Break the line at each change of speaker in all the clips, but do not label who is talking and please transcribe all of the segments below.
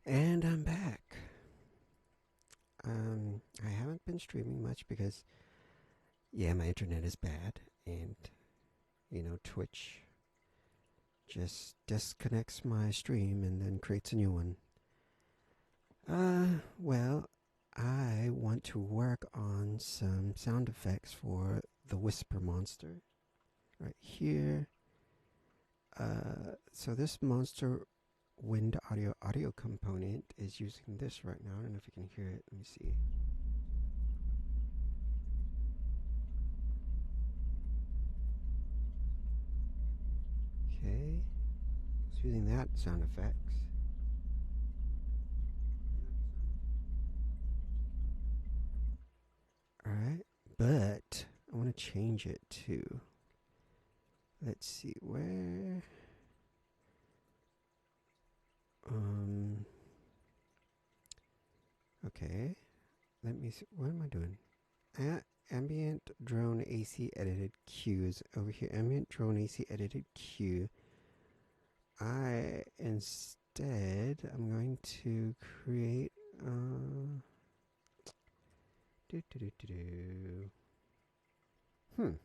And I'm back. I haven't been streaming much because, yeah, my internet is bad, and Twitch just disconnects my stream and then creates a new one. Well, I want to work on some sound effects for the Whisper monster right here. So this monster wind audio component is using this right now. I don't know if you can hear it. Let me see. Okay, it's using that sound effects. Alright, but I want to change it to, let's see, where, um, okay, let me see, what am I doing? Ambient drone AC edited cues over here. Ambient drone AC edited cue. I'm going to create, do do do do do.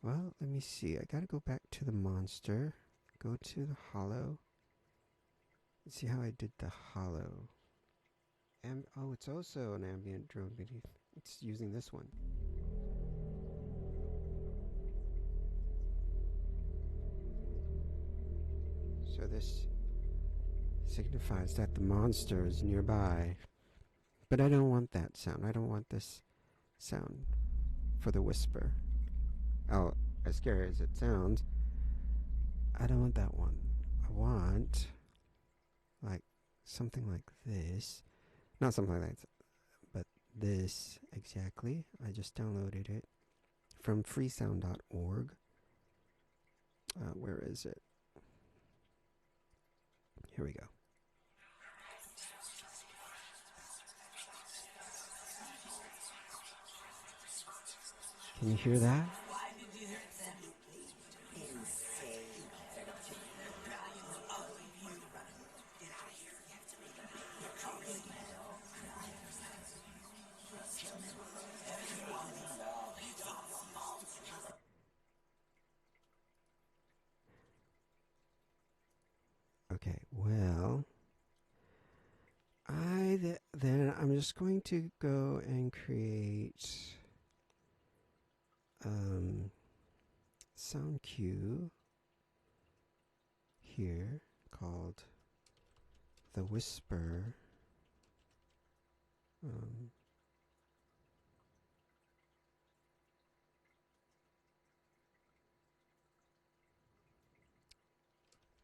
Well, let me see. I gotta go back to the monster. Go to the hollow. Let's see how I did the hollow. Oh, it's also an ambient drone beneath. It's using this one. So this signifies that the monster is nearby. But I don't want that sound. I don't want this sound for the whisper. Oh, as scary as it sounds, I don't want that one. I want like something like this. Not something like that, but this exactly. I just downloaded it from freesound.org. Where is it? Here we go. Can you hear that? Okay, well, then I'm just going to go and create sound cue here called the whisper.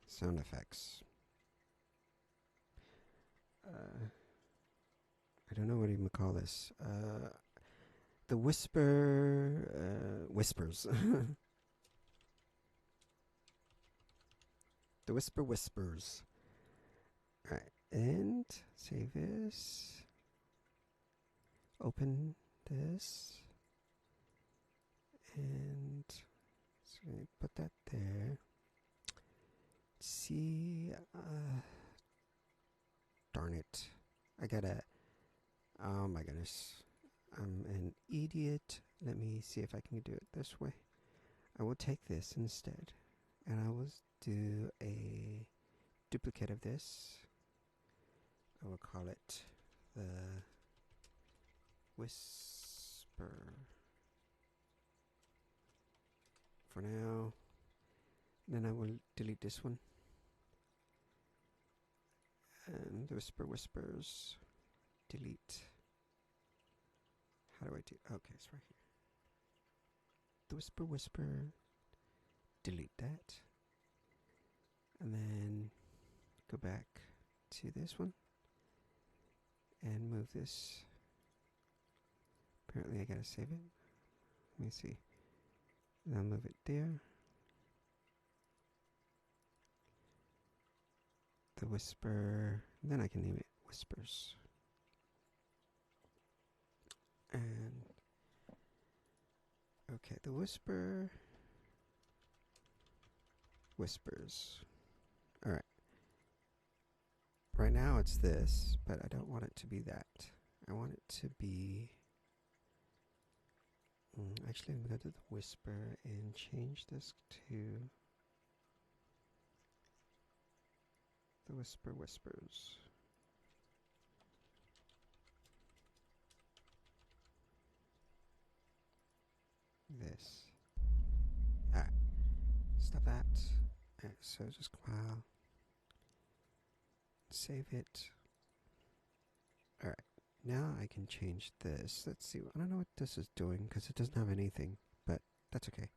Sound effects. I don't know what you would call this. The whisper whispers. The whisper whispers. Alright, and save this. Open this. And so put that there. See, darn it. I gotta, oh my goodness. I'm an idiot. Let me see if I can do it this way. I will take this instead. And I will do a duplicate of this. I will call it the whisper for now. Then I will delete this one. And the whisper whispers. Delete. How do I do? Okay, it's right here. The whisper whisper. Delete that. And then go back to this one. And move this. Apparently I gotta save it. Let me see. And I'll move it there. The whisper. Then I can name it whispers. And okay, the whisper whispers. Alright. right now it's this, but I don't want it to be that. I want it to be... actually, I'm going to go to the whisper and change this to the whisper whispers. This. Stop that. So just compile. Save it. Alright. Now I can change this. Let's see. I don't know what this is doing because it doesn't have anything, but that's okay.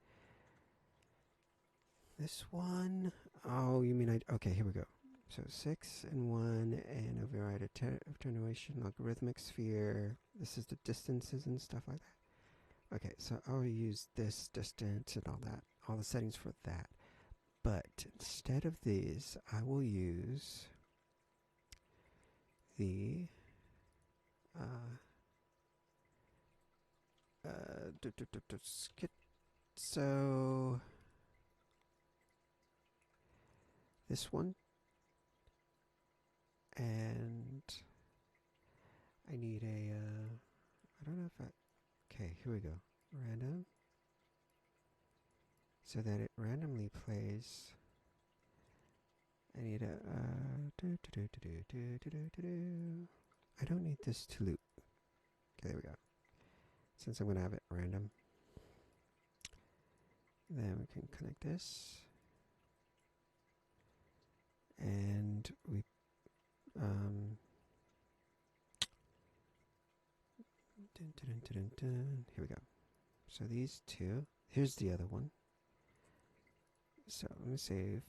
This one. Oh, you mean okay, here we go. So 6 and 1 and override attenuation, logarithmic sphere. This is the distances and stuff like that. Okay, so I'll use this distance and all that, all the settings for that. But instead of these, I will use the so this one, and I need a I don't know if okay, here we go. Random, so that it randomly plays. I need a I don't need this to loop. Okay, there we go. Since I'm gonna have it random, then we can connect this, and we here we go. So these two. Here's the other one. So let me save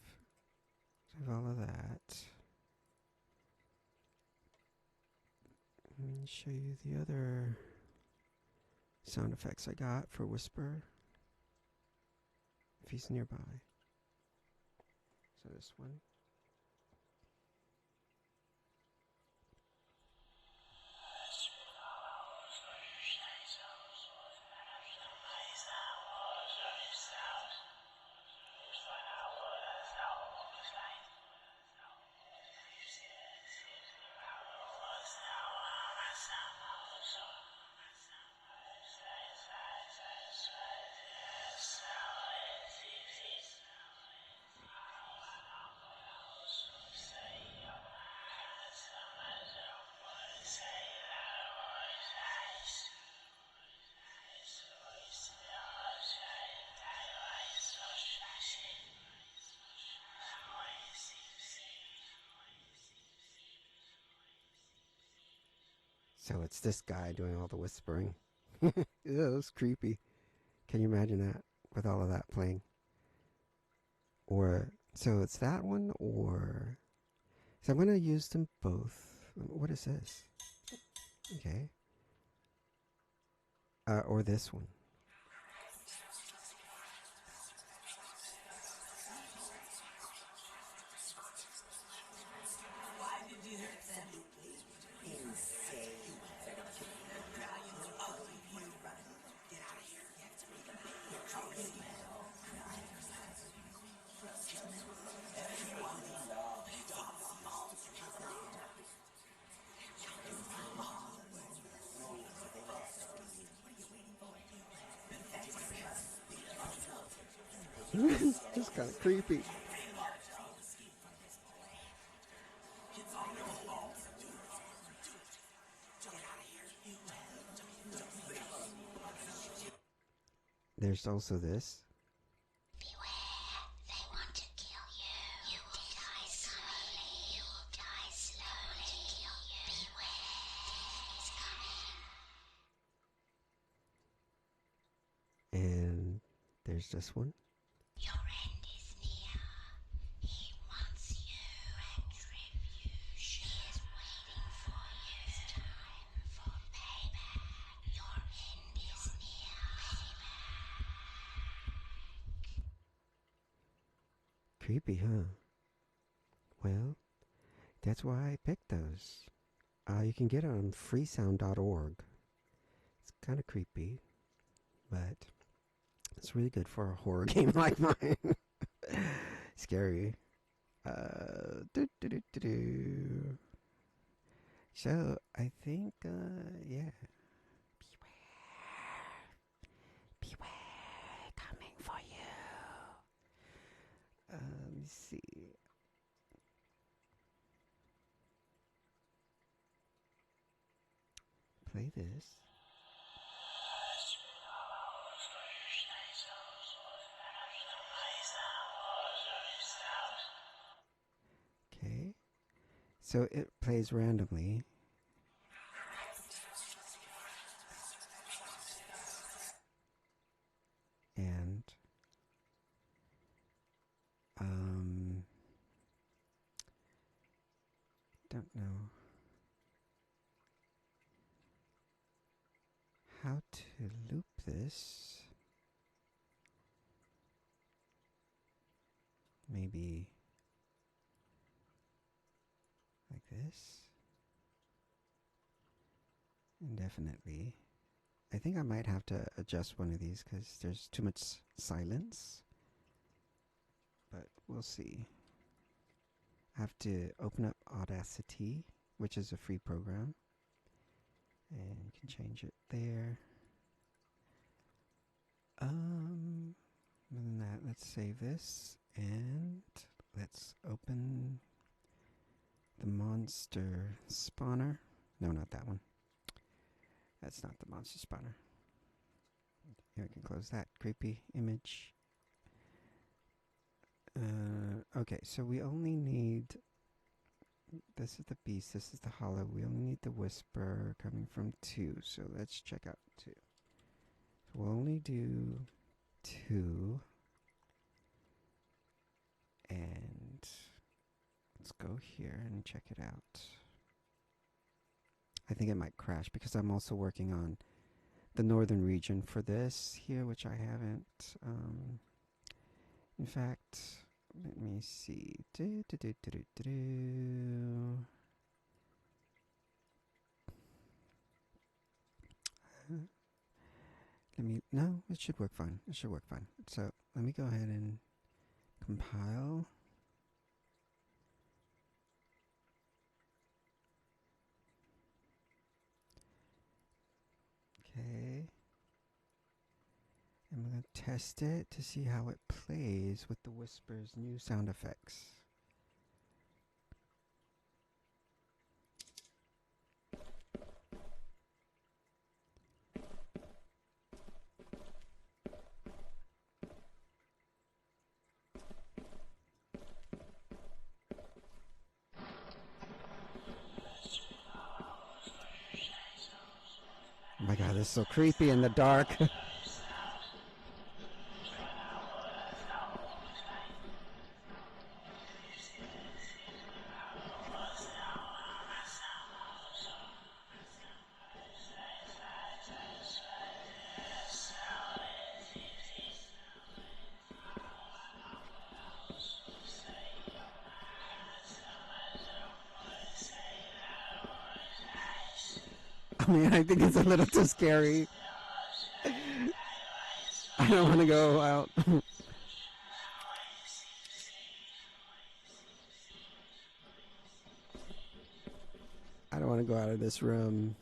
all of that. Let me show you the other sound effects I got for whisper, if he's nearby. So this one. So it's this guy doing all the whispering. Ew, it was creepy. Can you imagine that with all of that playing? Or, so it's that one, or... So I'm going to use them both. What is this? Okay. Or this one. It's kind of creepy. There's also this.
Beware, they want to kill you. You will die slowly. You will die slowly. Beware, he's coming.
And there's this one.
Your end is near. He wants you, retribution is waiting for you. It's time for payback. Your end is near.
Creepy, huh? Well, that's why I picked those. You can get it on freesound.org. It's kind of creepy, but it's really good for a horror game like mine. Scary. Do, do, do, do, do. So I think, yeah. Beware, coming for you. Let me see. Play this. Okay. So it plays randomly. And don't know how to loop this. Maybe like this. Indefinitely. I think I might have to adjust one of these because there's too much silence. But we'll see. I have to open up Audacity, which is a free program. And you can change it there. Other than that, let's save this and let's open the monster spawner. No, not that one. That's not the monster spawner. Here, I can close that creepy image. Okay, so we only need, this is the beast, this is the hollow. We only need the whisper coming from 2. So let's check out 2. So we'll only do 2. And let's go here and check it out. I think it might crash because I'm also working on the northern region for this here, which I haven't. In fact, let me see. No, it should work fine. It should work fine. So let me go ahead and compile. Okay. And we're going to test it to see how it plays with the Whisper's new sound effects. Oh my god, this is so creepy in the dark. I mean, I think it's a little too scary. I don't want to go out. I don't want to go out of this room.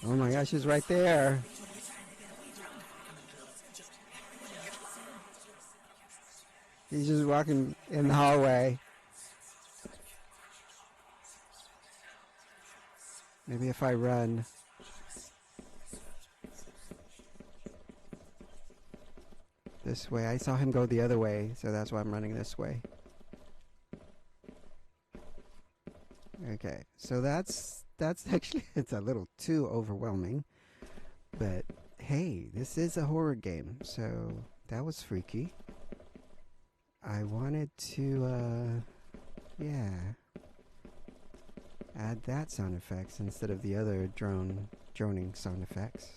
Oh my gosh, she's right there. He's just walking in the hallway. Maybe if I run. This way. I saw him go the other way, so that's why I'm running this way. Okay, so that's actually, it's a little too overwhelming. But hey, this is a horror game, so that was freaky. I wanted to, yeah, add that sound effects instead of the other droning sound effects.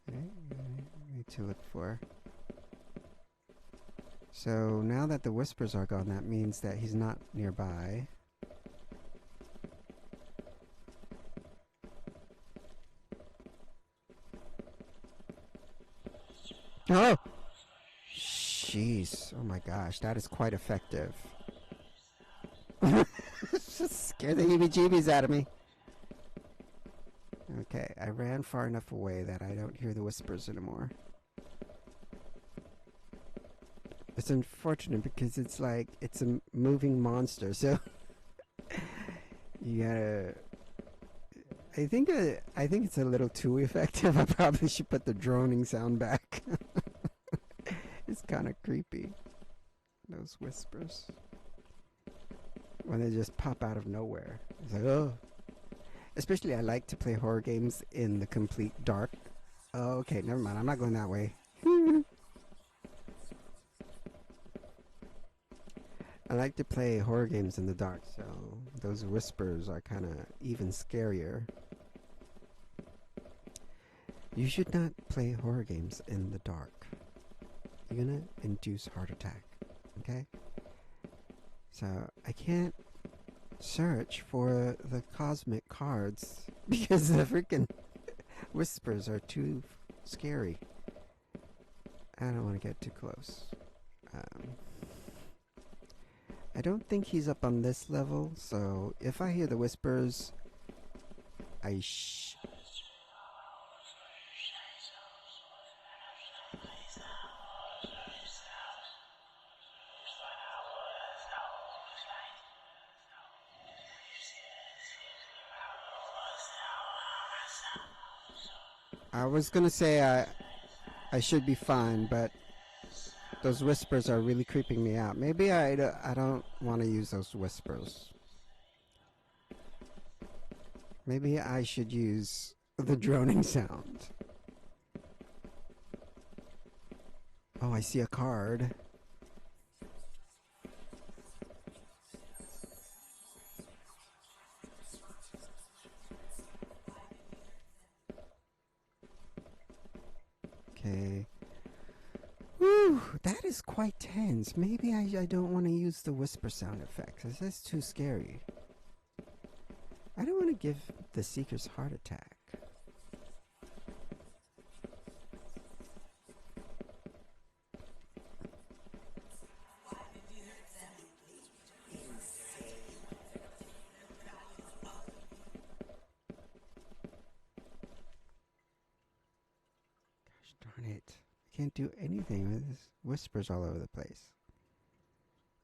Okay, need to look for. So now that the whispers are gone, that means that he's not nearby. Oh! Jeez. Oh my gosh, that is quite effective. Just scared the heebie-jeebies out of me. Okay, I ran far enough away that I don't hear the whispers anymore. It's unfortunate because it's like, it's a moving monster, so you gotta... I think it's a little too effective. I probably should put the droning sound back. It's kind of creepy. Those whispers. When they just pop out of nowhere. It's like, oh. Especially I like to play horror games in the complete dark. Oh, okay, never mind. I'm not going that way. I like to play horror games in the dark, so those whispers are kind of even scarier. You should not play horror games in the dark. You're gonna induce heart attack, okay? So I can't search for the cosmic cards because the freaking whispers are too scary. I don't want to get too close. I don't think he's up on this level, so if I hear the whispers, I was gonna say I should be fine, but those whispers are really creeping me out. Maybe I don't want to use those whispers. Maybe I should use the droning sound. Oh, I see a card. Okay. Whew, that is quite tense. Maybe I don't want to use the whisper sound effects. That's too scary. I don't want to give the Seekers heart attack. Gosh darn it. I can't do anything with this whispers all over the place.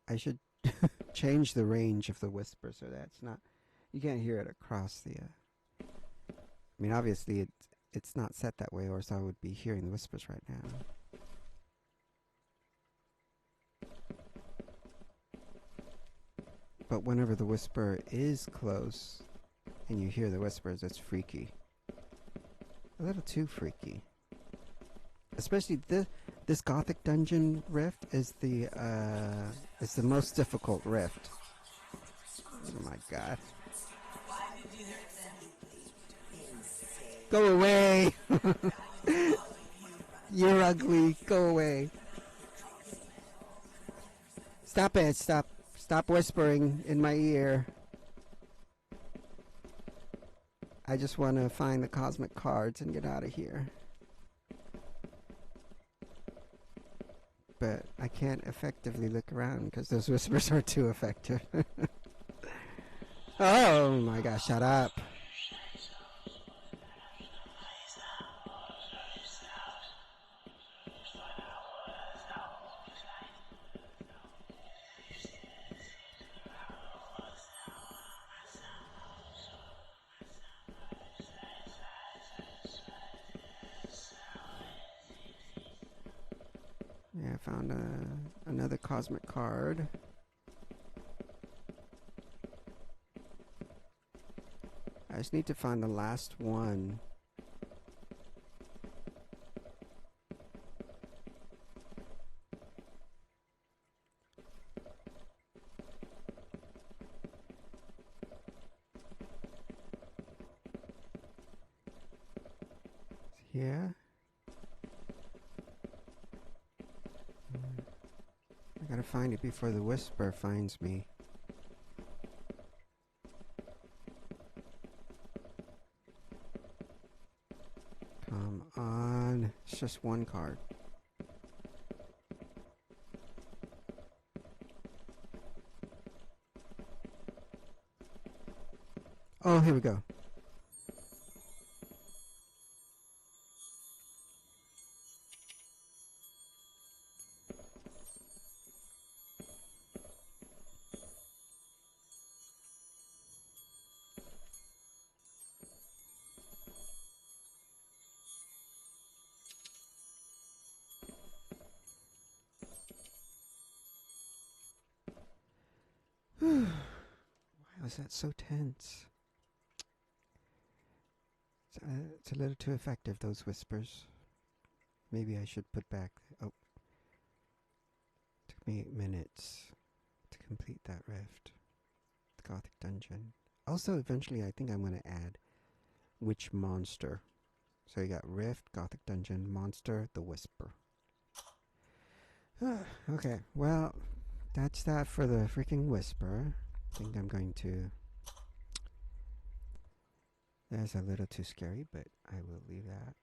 I should change the range of the whisper so that's not... You can't hear it across the... I mean, obviously it's not set that way, or else I would be hearing the whispers right now. But whenever the whisper is close and you hear the whispers, it's freaky. A little too freaky. Especially this Gothic Dungeon rift is the most difficult rift. Oh my god. Go away! You're ugly. Go away. Stop it. Stop whispering in my ear. I just want to find the cosmic cards and get out of here. But I can't effectively look around because those whispers are too effective. Oh my gosh, shut up. another cosmic card. I just need to find the last one. Here. I gotta find it before the whisper finds me. Come on. It's just one card. Oh, here we go. Why was that so tense? It's a little too effective, those whispers. Maybe I should put back... Oh. Took me 8 minutes to complete that rift. The Gothic Dungeon. Also, eventually, I think I'm going to add which monster. So you got Rift, Gothic Dungeon, Monster, the Whisper. Okay, well, that's that for the freaking Whisper. I think I'm going to... That's a little too scary, but I will leave that.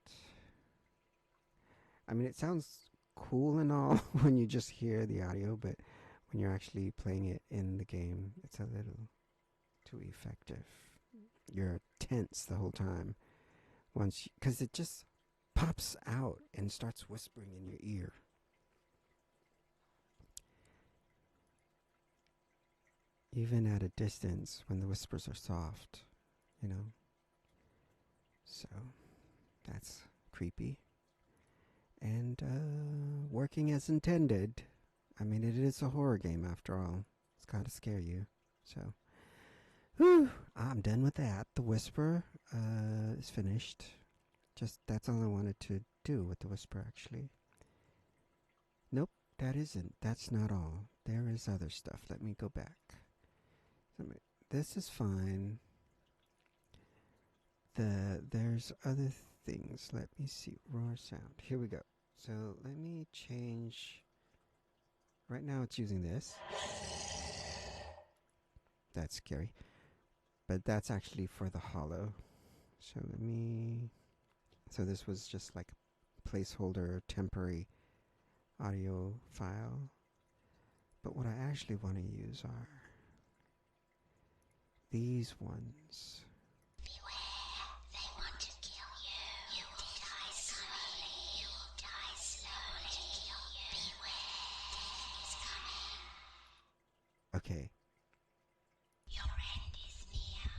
I mean, it sounds cool and all when you just hear the audio, but when you're actually playing it in the game, it's a little too effective. You're tense the whole time. Because it just pops out and starts whispering in your ear. Even at a distance, when the whispers are soft, you know. So, that's creepy. And working as intended. I mean, it is a horror game after all. It's got to scare you. So, whew, I'm done with that. The Whisper is finished. Just, that's all I wanted to do with the Whisper, actually. Nope, that isn't. That's not all. There is other stuff. Let me go back. This is fine. There's other things. Let me see. Roar sound. Here we go. So let me change. Right now it's using this. That's scary. But that's actually for the hollow. So let me... So this was just like a placeholder, temporary audio file. But what I actually want to use are these ones.
Beware, they want to kill you. You will die slowly. You will die slowly. Beware, death is coming.
Okay.
Your end is near.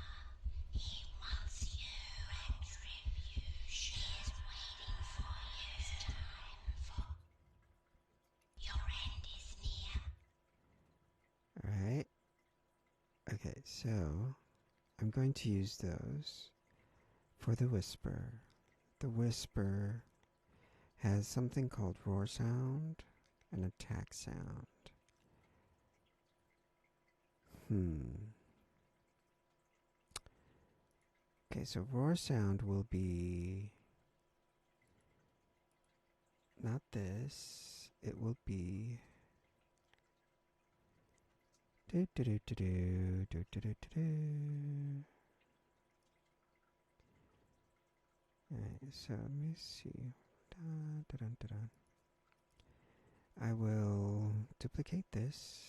He wants you and tribute. She is waiting for you. It's time for... Your end is near.
Alright. Okay, so I'm going to use those for the Whisper. The Whisper has something called roar sound and attack sound. Okay, so roar sound will be not this. It will be do do do do do do do do do. Alright, so let me see. Da, da, da, da, da. I will duplicate this.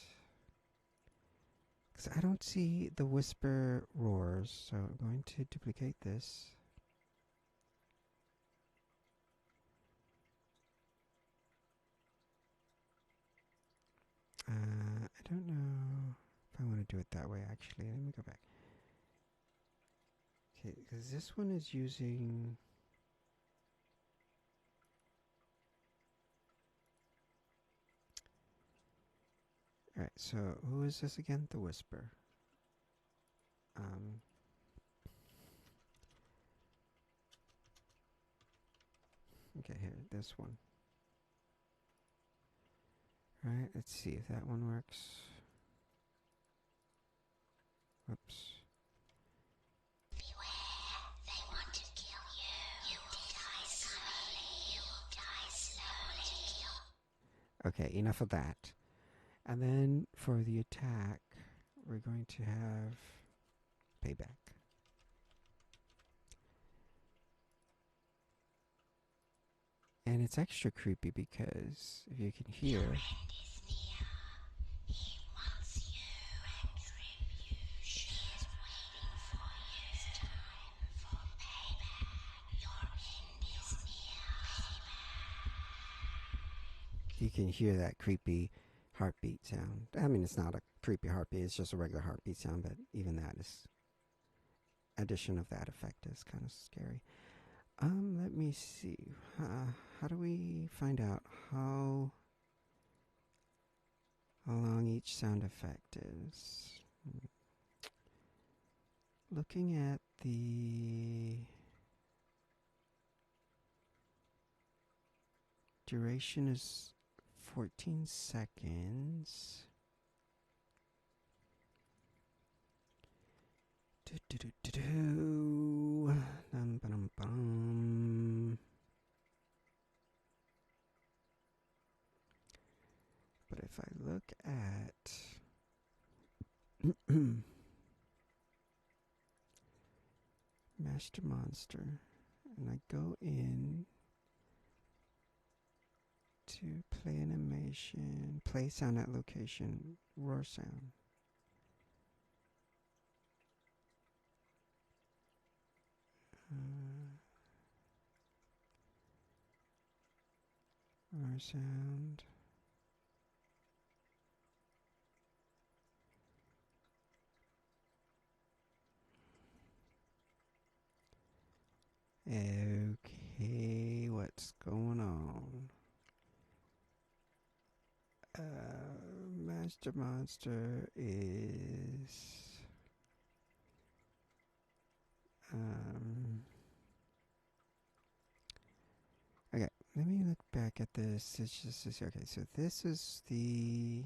Because I don't see the whisper roars, so I'm going to duplicate this. I don't know if I want to do it that way, actually. Let me go back. Okay, because this one is using... Alright, so who is this again? The Whisper. Okay, here, this one. Alright, let's see if that one works. Whoops.
Beware, they want to kill you. You will die slowly. You will die slowly.
Okay, enough of that. And then for the attack, we're going to have payback. And it's extra creepy because if you can hear,
Your end is near. He wants you, Retribution is waiting for you. It's time for payback. Your end is near. Payback.
you can hear that creepy heartbeat sound. I mean, it's not a creepy heartbeat, it's just a regular heartbeat sound, but even that is, addition of that effect is kind of scary. Let me see. How do we find out how long each sound effect is? Looking at the duration is 14 seconds. But if I look at Master Monster and I go in to play animation, play sound at location, roar sound. Roar sound. Okay, what's going on? Master Monster is okay, let me look back at this. It's just okay, so this is the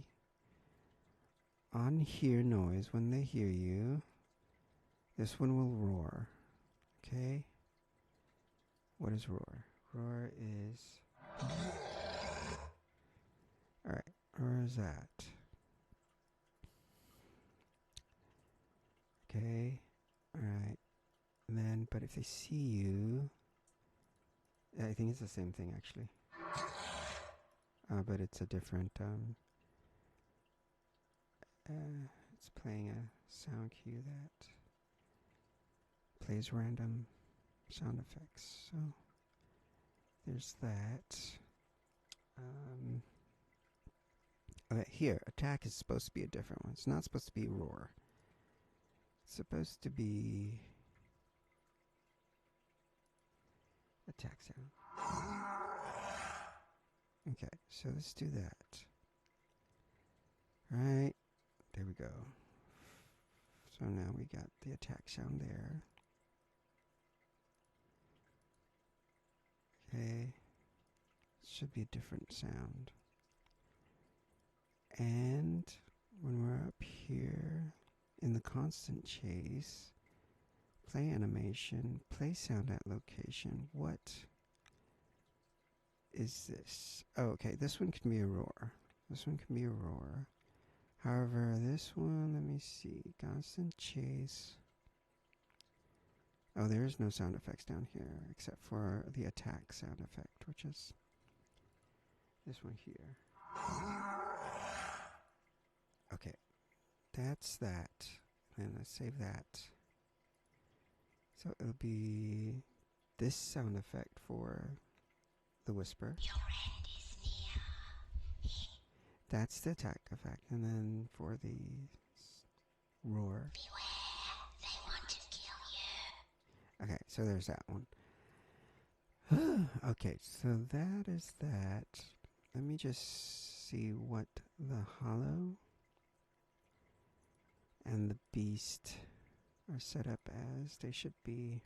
on hear noise when they hear you. This one will roar. Okay? What is roar? Roar is alright, roar is that. Okay, alright. And then, but if they see you, I think it's the same thing actually. But it's a different, it's playing a sound cue that plays random sound effects. So there's that. Okay, here, attack is supposed to be a different one. It's not supposed to be roar. It's supposed to be attack sound. Okay, so let's do that. Right, there we go. So now we got the attack sound there. Okay, should be a different sound. And when we're up here in the constant chase, play animation, play sound at location. What is this? Oh, okay, this one can be a roar. This one can be a roar. However, this one, let me see, constant chase. Oh, there is no sound effects down here except for the attack sound effect, which is this one here. Okay, that's that. And let's save that. So it'll be this sound effect for the whisper.
Your end is near.
That's the attack effect. And then for the roar.
Beware, they want to kill you.
Okay, so there's that one. Okay, so that is that. Let me just see what the hollow and the beast are set up as they should be.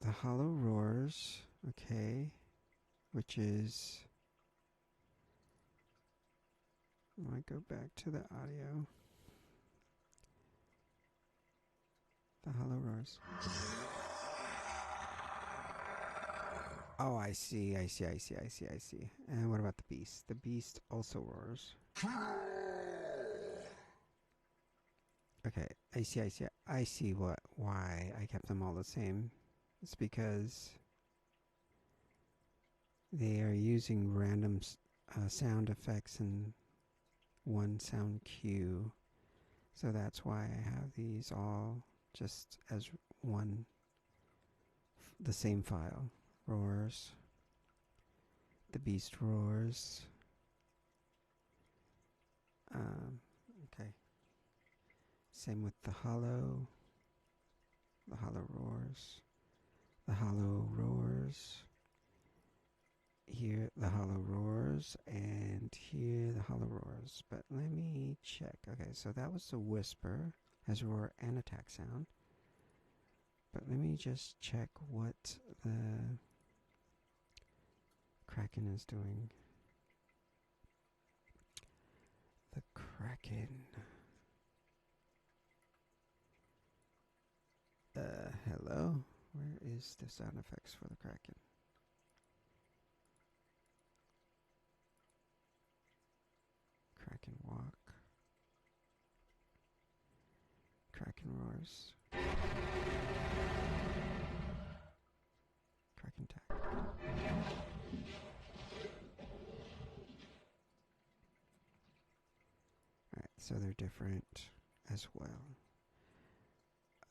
The hollow roars, okay, which is. I might go back to the audio. The hollow roars. Oh, I see. And what about the beast? The beast also roars. Okay, I see why I kept them all the same. It's because they are using random sound effects in one sound cue. So that's why I have these all just as one, the same file. Roars. The beast roars. Okay. Same with the hollow. The hollow roars. The hollow roars. Here the hollow roars, and here the hollow roars. But let me check. Okay, so that was the whisper, has roar and attack sound. But let me just check what the Kraken is doing. The Kraken. Hello? Where is the sound effects for the Kraken? Kraken walk. Kraken roars. Kraken attack. Alright, so they're different as well.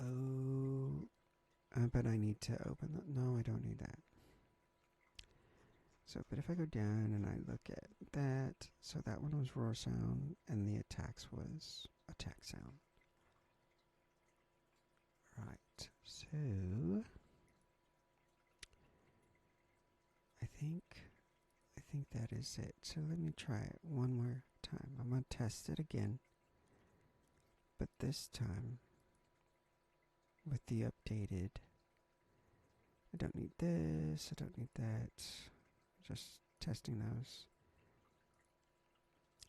Oh, but I need to open the... No, I don't need that. So, but if I go down and I look at that, so that one was roar sound, and the attacks was attack sound. Right, so I think that is it. So let me try it one more time. I'm gonna test it again, but this time with the updated. I don't need this. I don't need that. Just testing those.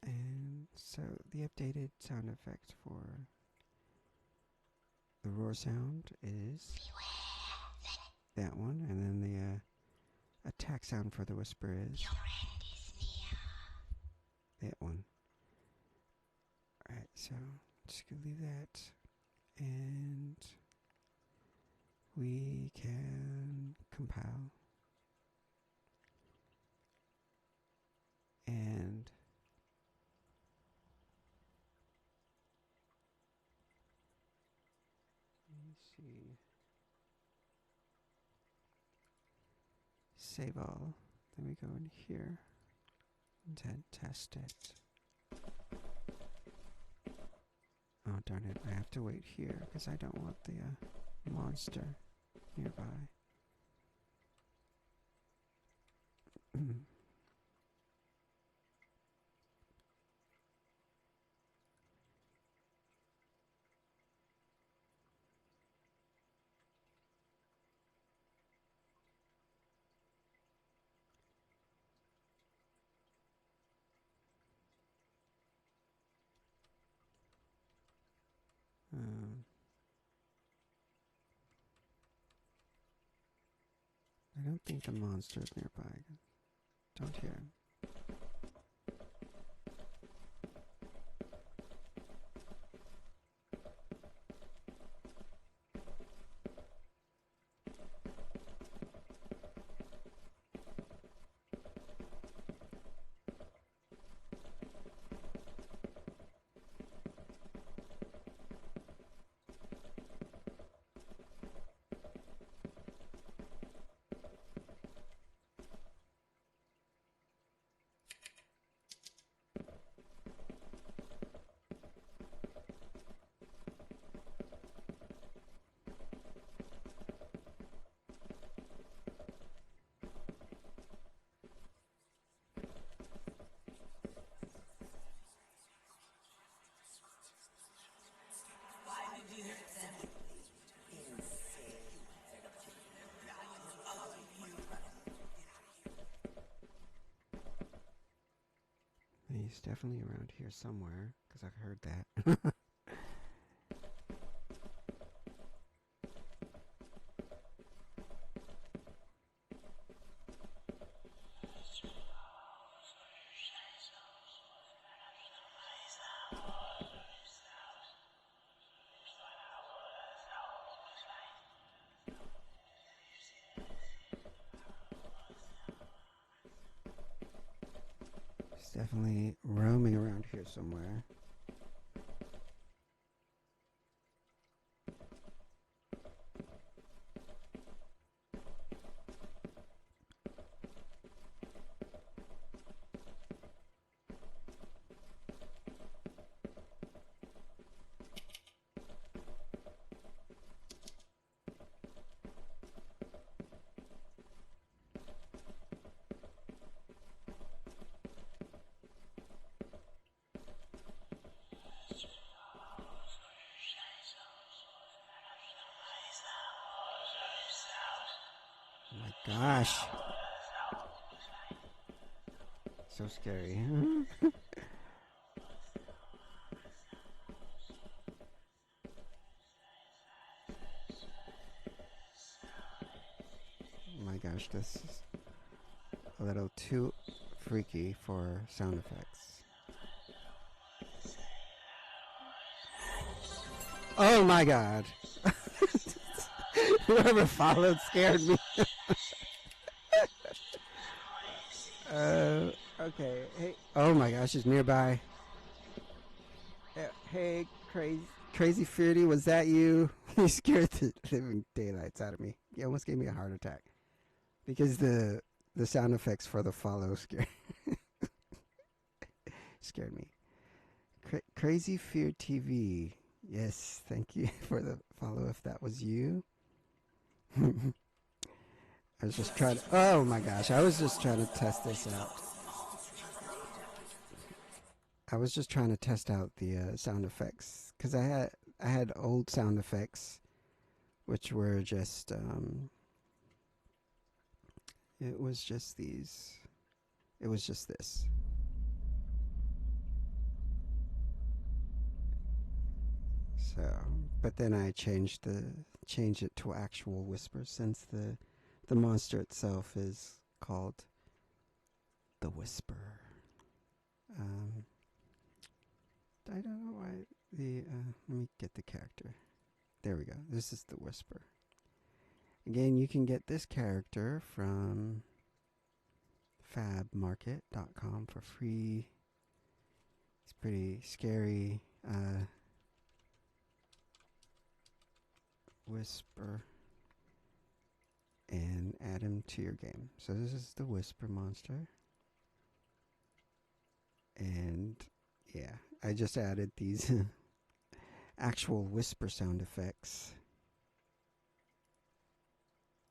And so the updated sound effect for the roar sound is that one, and then the attack sound for the whisper is that one. Alright, so just gonna leave that, and we can compile, and let me see. Save all. Then we go in here and then test it. Oh darn it, I have to wait here because I don't want the monster nearby. I don't think the monster is nearby. Don't hear him. It's definitely around here somewhere, because I heard that. It's definitely roaming around here somewhere. Oh my gosh. So scary. Oh my gosh, this is a little too freaky for sound effects. Oh my god. Whoever followed scared me. Okay. Hey. Oh my gosh, it's nearby. Hey, crazy Feardy, was that you? You scared the living daylights out of me. You almost gave me a heart attack because the sound effects for the follow scared me. Crazy Fear TV. Yes, thank you for the follow. If that was you, I was just trying to. Oh my gosh, I was just trying to test this out. I was just trying to test out the sound effects because I had old sound effects which were just it was just these. It was just this. So, but then I changed it to actual whispers since the monster itself is called the Whisper. Um, I don't know why the let me get the character. There we go. This is the Whisper. Again, you can get this character from fabmarket.com for free. It's pretty scary. Whisper and add him to your game. So this is the Whisper monster. And yeah, I just added these actual whisper sound effects.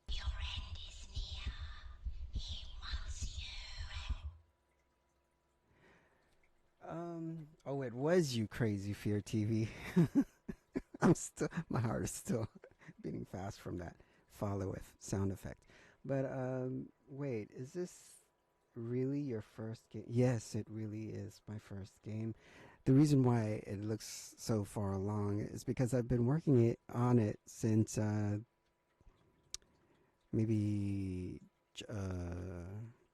Your end is near. He wants you.
Oh, it was you, Crazy Fear TV. My heart is still beating fast from that follow with sound effect. But wait, is this really your first game? Yes, it really is my first game. The reason why it looks so far along is because I've been working on it since maybe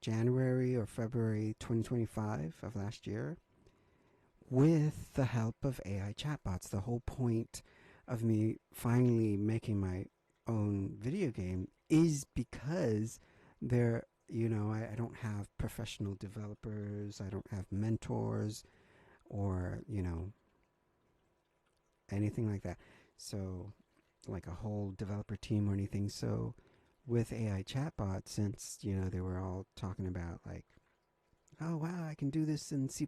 January or February 2025 of last year with the help of AI chatbots. The whole point of me finally making my own video game is because I don't have professional developers, I don't have mentors or, anything like that. So, like a whole developer team or anything. So, with AI chatbots, since, they were all talking about like, oh wow, I can do this in C++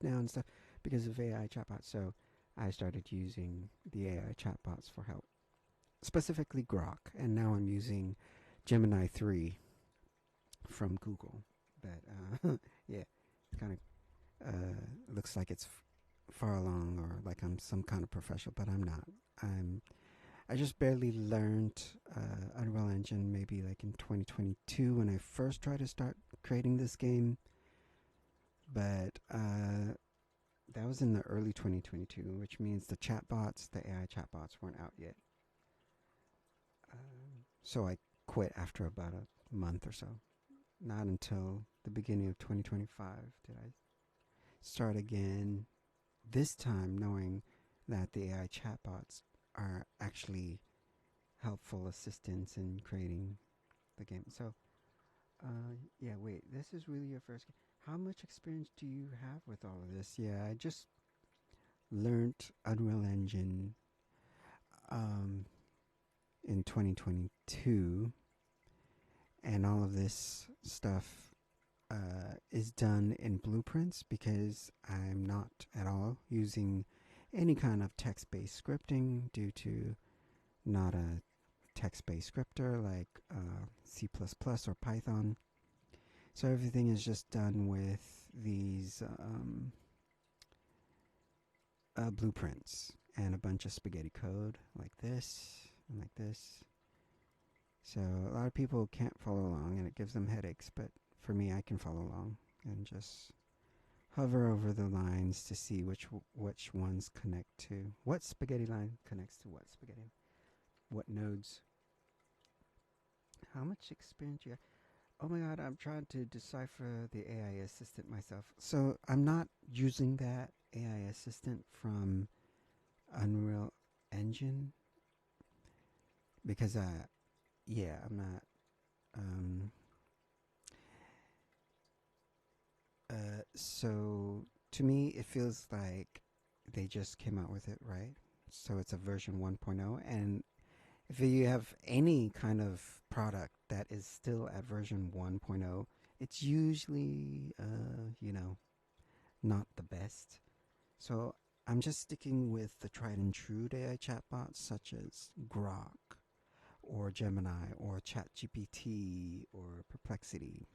now and stuff because of AI chatbots. So I started using the AI chatbots for help, specifically Grok, and now I'm using Gemini 3 from Google. But yeah, it kind of looks like it's far along or like I'm some kind of professional, but I'm not. I just barely learned Unreal Engine maybe like in 2022 when I first tried to start creating this game. but that was in the early 2022, which means the chatbots, the AI chatbots, weren't out yet. So I quit after about a month or so. Not until the beginning of 2025 did I start again. This time, knowing that the AI chatbots are actually helpful assistants in creating the game. So, yeah, wait, this is really your first game. How much experience do you have with all of this? Yeah, I just learned Unreal Engine in 2022, and all of this stuff is done in blueprints because I'm not at all using any kind of text-based scripting due to not a text-based scripter like C++ or Python. So everything is just done with these blueprints and a bunch of spaghetti code like this and like this. So a lot of people can't follow along and it gives them headaches, but for me, I can follow along and just hover over the lines to see which ones connect to what spaghetti line connects to what spaghetti, what nodes. How much experience you have? Oh my god, I'm trying to decipher the AI assistant myself. So I'm not using that AI assistant from Unreal Engine because yeah, I'm not so to me it feels like they just came out with it, right? So it's a version 1.0, and if you have any kind of product that is still at version 1.0, it's usually not the best. So I'm just sticking with the tried and true AI chatbots such as Grok or Gemini or ChatGPT or Perplexity.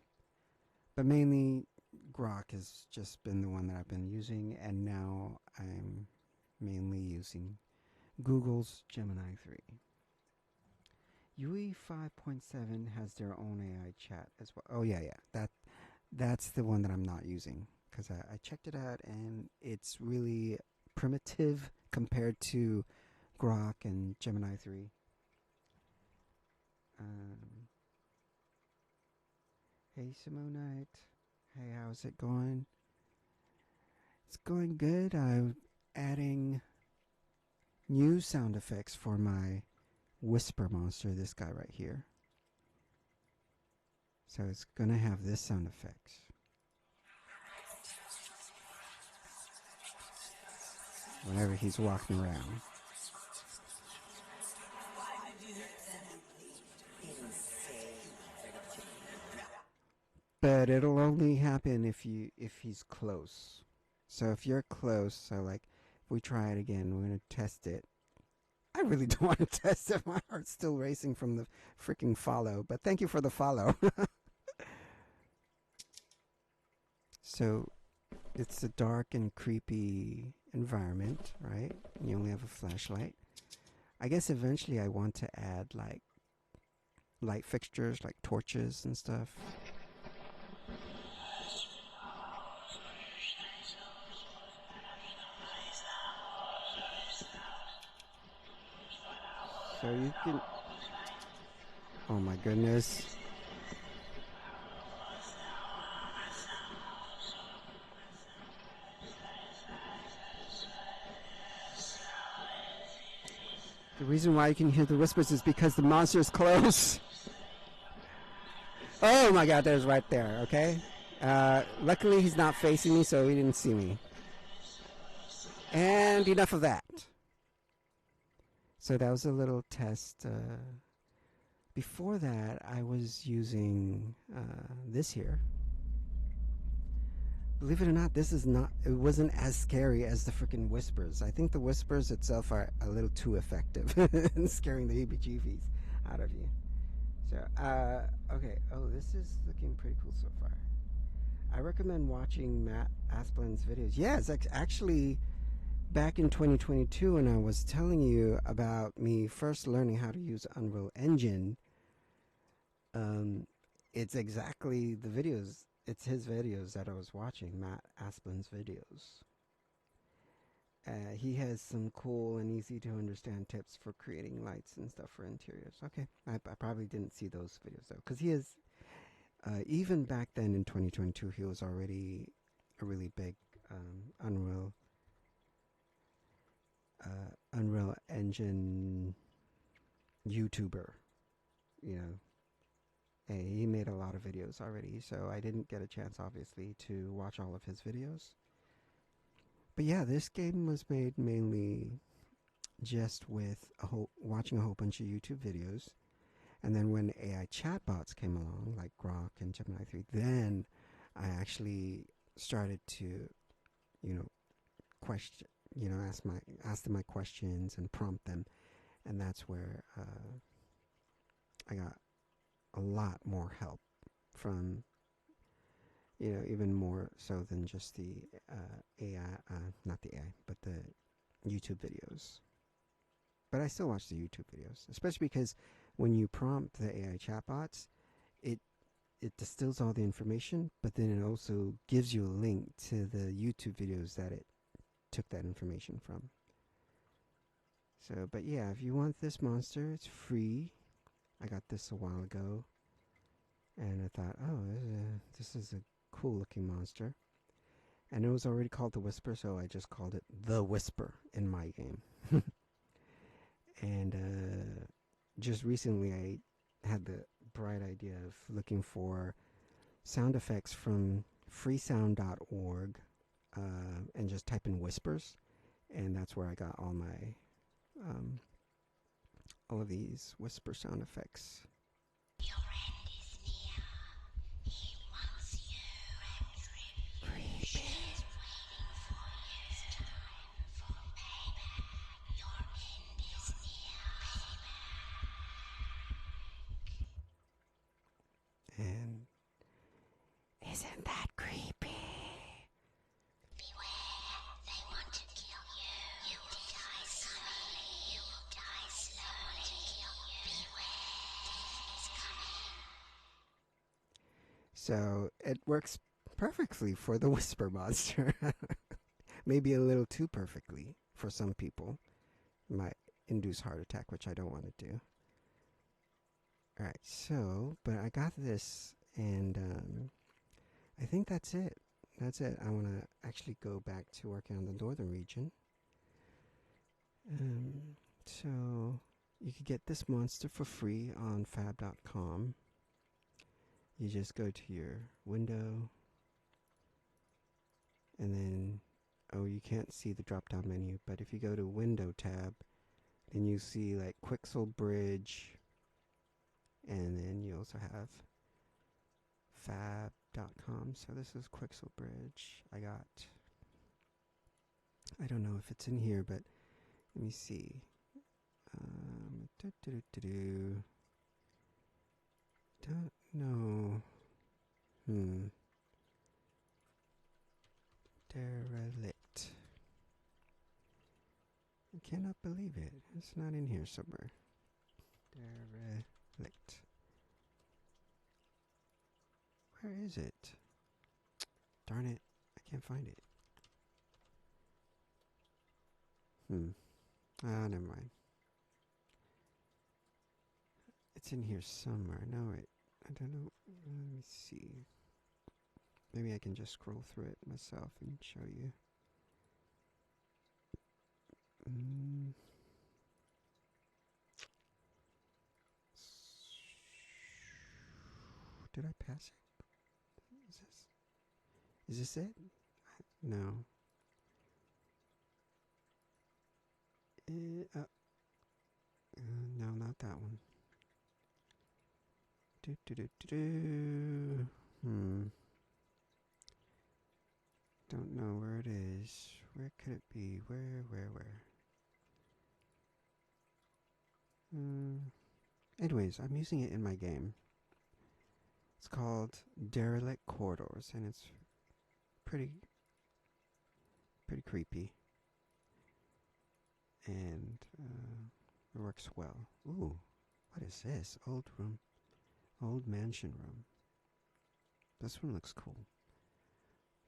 But mainly Grok has just been the one that I've been using, and now I'm mainly using Google's Gemini 3. UE 5.7 has their own AI chat as well. Oh yeah, that's the one that I'm not using because I checked it out and it's really primitive compared to Grok and Gemini 3. Hey Simonite, hey, how's it going? It's going good. I'm adding new sound effects for my whisper monster, this guy right here. So it's gonna have this sound effect. Whenever he's walking around. But it'll only happen if he's close. So if you're close, so like if we try it again, we're gonna test it. I really don't want to test it. My heart's still racing from the freaking follow. But thank you for the follow. So it's a dark and creepy environment, right? You only have a flashlight. I guess eventually I want to add like light fixtures, like torches and stuff. So you can... Oh my goodness. The reason why you can hear the whispers is because the monster's close. Oh my god, there's right there, okay? Luckily he's not facing me, so he didn't see me. And enough of that. So that was a little test. Before that, I was using this here. Believe it or not, it wasn't as scary as the freaking whispers. I think the whispers itself are a little too effective in scaring the heebie-jeebies out of you. So, okay. Oh, this is looking pretty cool so far. I recommend watching Matt Asplin's videos. Yeah, it's actually back in 2022 when I was telling you about me first learning how to use Unreal Engine. It's exactly the videos it's his videos that I was watching, Matt Asplin's videos. He has some cool and easy to understand tips for creating lights and stuff for interiors. Okay, I probably didn't see those videos though, because he is, even back then in 2022, he was already a really big Unreal Engine YouTuber. You know, he made a lot of videos already, so I didn't get a chance, obviously, to watch all of his videos. But yeah, this game was made mainly just with watching a whole bunch of YouTube videos. And then when AI chatbots came along, like Grok and Gemini 3, then I actually started to, you know, question, ask them my questions and prompt them, and that's where I got a lot more help from, even more so than just the AI, not the AI, but the YouTube videos. But I still watch the YouTube videos, especially because when you prompt the AI chatbots, it it distills all the information, but then it also gives you a link to the YouTube videos that it took that information from. So, but yeah, if you want this monster, it's free. I got this a while ago, and I thought, oh, this is a cool looking monster. And it was already called the Whisper, so I just called it the Whisper in my game. And just recently, I had the bright idea of looking for sound effects from freesound.org, and just type in whispers, and that's where I got um, all of these whisper sound effects.
Your end is near. He wants you and She is waiting for you. It's time for payback. Your end is near.
And isn't that creepy?
Beware, they want to kill you. You will die slowly. You will die slowly. Beware, death is coming.
So it works perfectly for the whisper monster. Maybe a little too perfectly for some people. It might induce heart attack, which I don't want to do. All right, so but I got this, and I think that's it. That's it. I want to actually go back to working on the northern region. So you could get this monster for free on fab.com. You just go to your window, and then, oh, you can't see the drop down menu, but if you go to Window tab, then you see like Quixel Bridge, and then you also have fab.com. So this is Quixel Bridge. I don't know if it's in here, but let me see. Don't know. Derelict. I cannot believe it. It's not in here somewhere. Derelict. Where is it? Darn it. I can't find it. Never mind. It's in here somewhere. No, I don't know. Let me see. Maybe I can just scroll through it myself and show you. Did I pass it? Is this it? No. No, not that one. Don't know where it is. Where could it be? Where? Anyways, I'm using it in my game. It's called Derelict Corridors, and it's pretty creepy. And it works well. Ooh, what is this? Old mansion room. This one looks cool.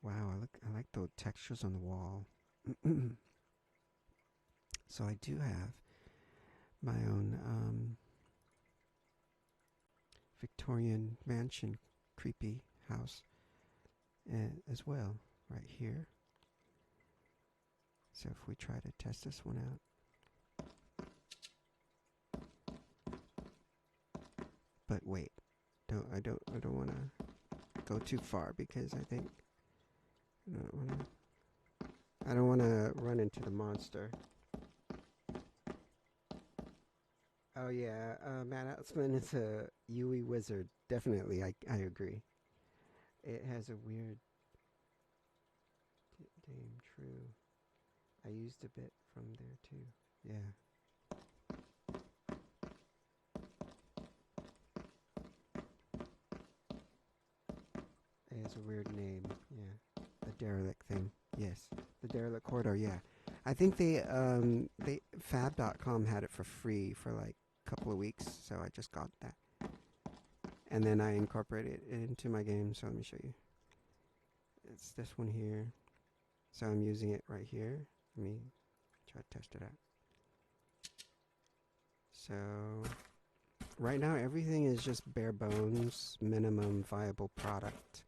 Wow, I like the textures on the wall. So I do have my own Victorian mansion creepy house as well right here. So if we try to test this one out. But wait, I don't want to go too far because I think I don't want to run into the monster. Oh yeah, Matt Outsman is a Yui wizard. Definitely, I agree. It has a weird damn true. I used a bit from there too. Yeah. It has a weird name. Yeah. The derelict thing. Yes. The derelict corridor. Yeah. I think they fab.com had it for free for like a couple of weeks, so I just got that. And then I incorporated it into my game, so let me show you. It's this one here. So I'm using it right here. Let me try to test it out. So right now everything is just bare bones, minimum viable product.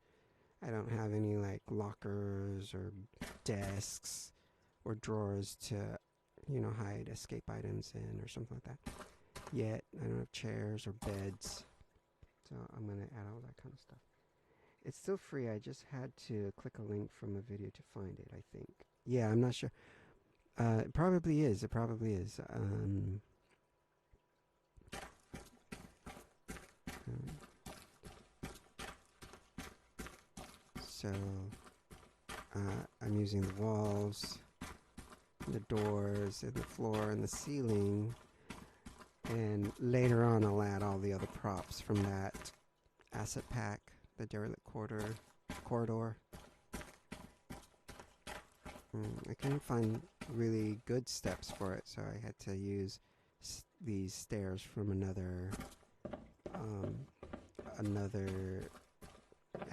I don't have any like lockers or desks or drawers to, hide escape items in or something like that. Yet I don't have chairs or beds. So I'm going to add all that kind of stuff. It's still free. I just had to click a link from a video to find it, I think. Yeah, I'm not sure. It probably is. It probably is. So I'm using the walls, the doors, and the floor, and the ceiling. And later on, I'll add all the other props from that asset pack, the derelict corridor. I couldn't find really good steps for it, so I had to use these stairs from another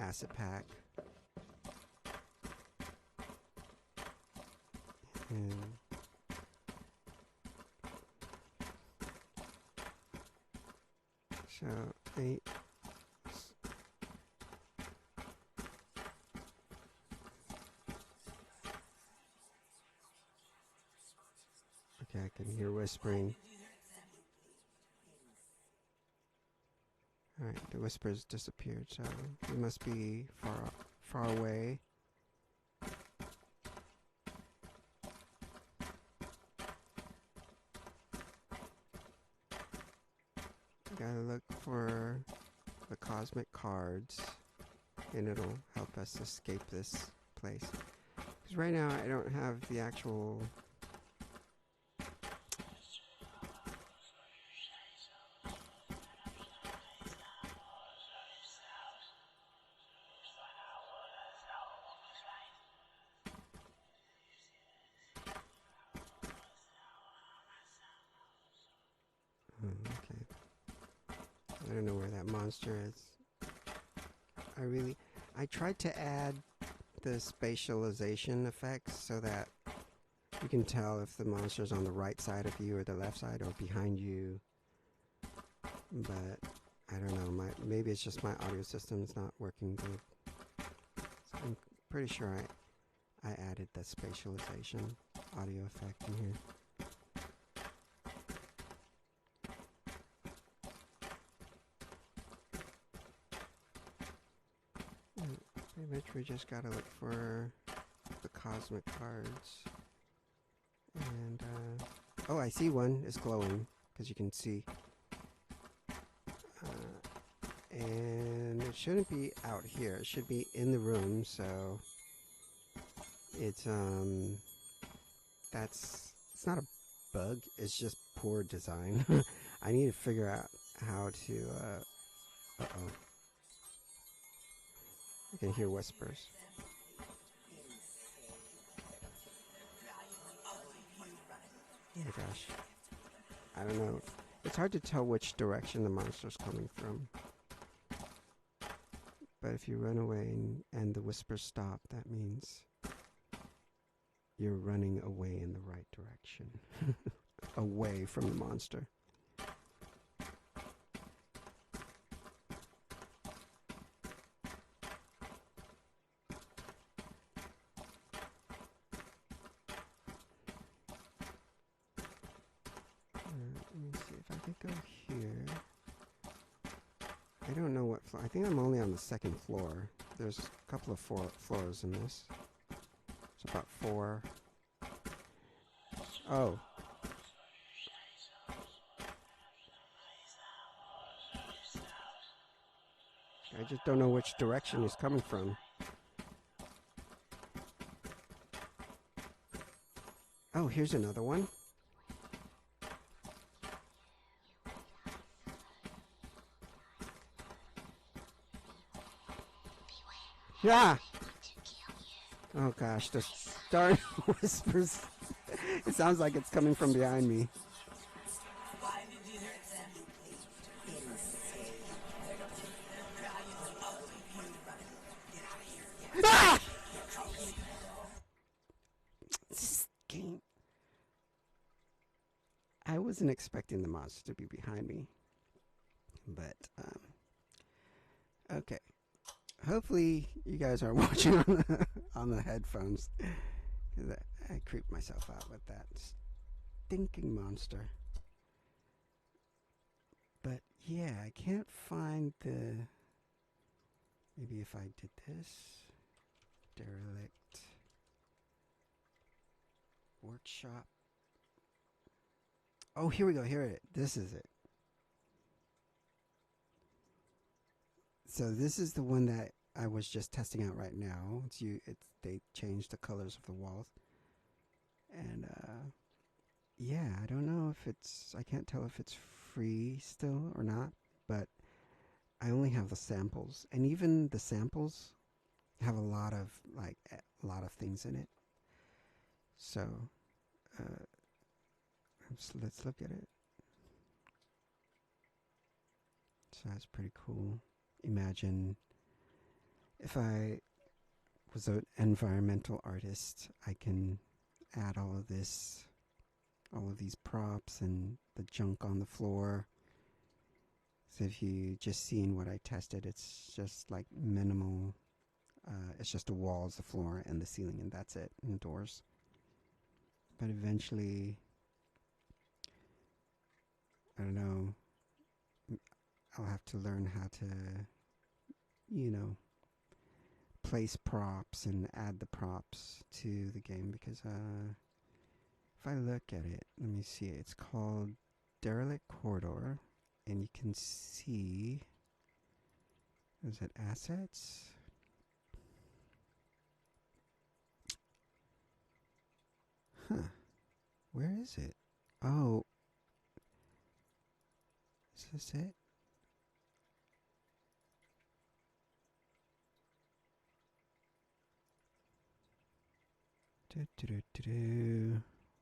asset pack. And so okay, I can hear whispering. Alright, the whispers disappeared, so we must be far away. Gotta look for the cosmic cards, and it'll help us escape this place. Because right now I don't have the actual... okay. I don't know where that monster is. I tried to add the spatialization effects so that you can tell if the monster's on the right side of you or the left side or behind you. But I don't know. Maybe it's just my audio system's not working good. So I'm pretty sure I added the spatialization audio effect in here. Pretty much we just gotta look for the cosmic cards. And, oh, I see one. It's glowing, because you can see. And it shouldn't be out here. It should be in the room, so it's not a bug. It's just poor design. I need to figure out how to, uh-oh. I can hear whispers. Oh my gosh. I don't know. It's hard to tell which direction the monster's coming from. But if you run away and the whispers stop, that means you're running away in the right direction. Away from the monster. Let me see if I could go here. I don't know what floor. I think I'm only on the second floor. There's a couple of floors in this. It's about 4. Oh. I just don't know which direction he's coming from. Oh, here's another one. Yeah. Oh gosh, the darn whispers. It sounds like it's coming from behind me. Ah! This game. I wasn't expecting the monster to be behind me, but okay. Hopefully, you guys are watching on the headphones, because I creeped myself out with that stinking monster. But yeah, I can't find the. Maybe if I did this, derelict workshop. Oh, here we go. Here it. This is it. So this is the one that I was just testing out right now. They changed the colors of the walls, and yeah, I don't know if it's. I can't tell if it's free still or not, but I only have the samples, and even the samples have a lot of things in it. So let's look at it. So that's pretty cool. Imagine if I was an environmental artist, I can add all of this, all of these props and the junk on the floor. So if you just seen what I tested, it's just like minimal. It's just the walls, the floor, and the ceiling, and that's it, and doors. But eventually, I don't know, I'll have to learn how to, you know, place props and add the props to the game, because if I look at it, let me see, it's called Derelict Corridor, and you can see, is it assets? Huh, where is it? Oh, is this it?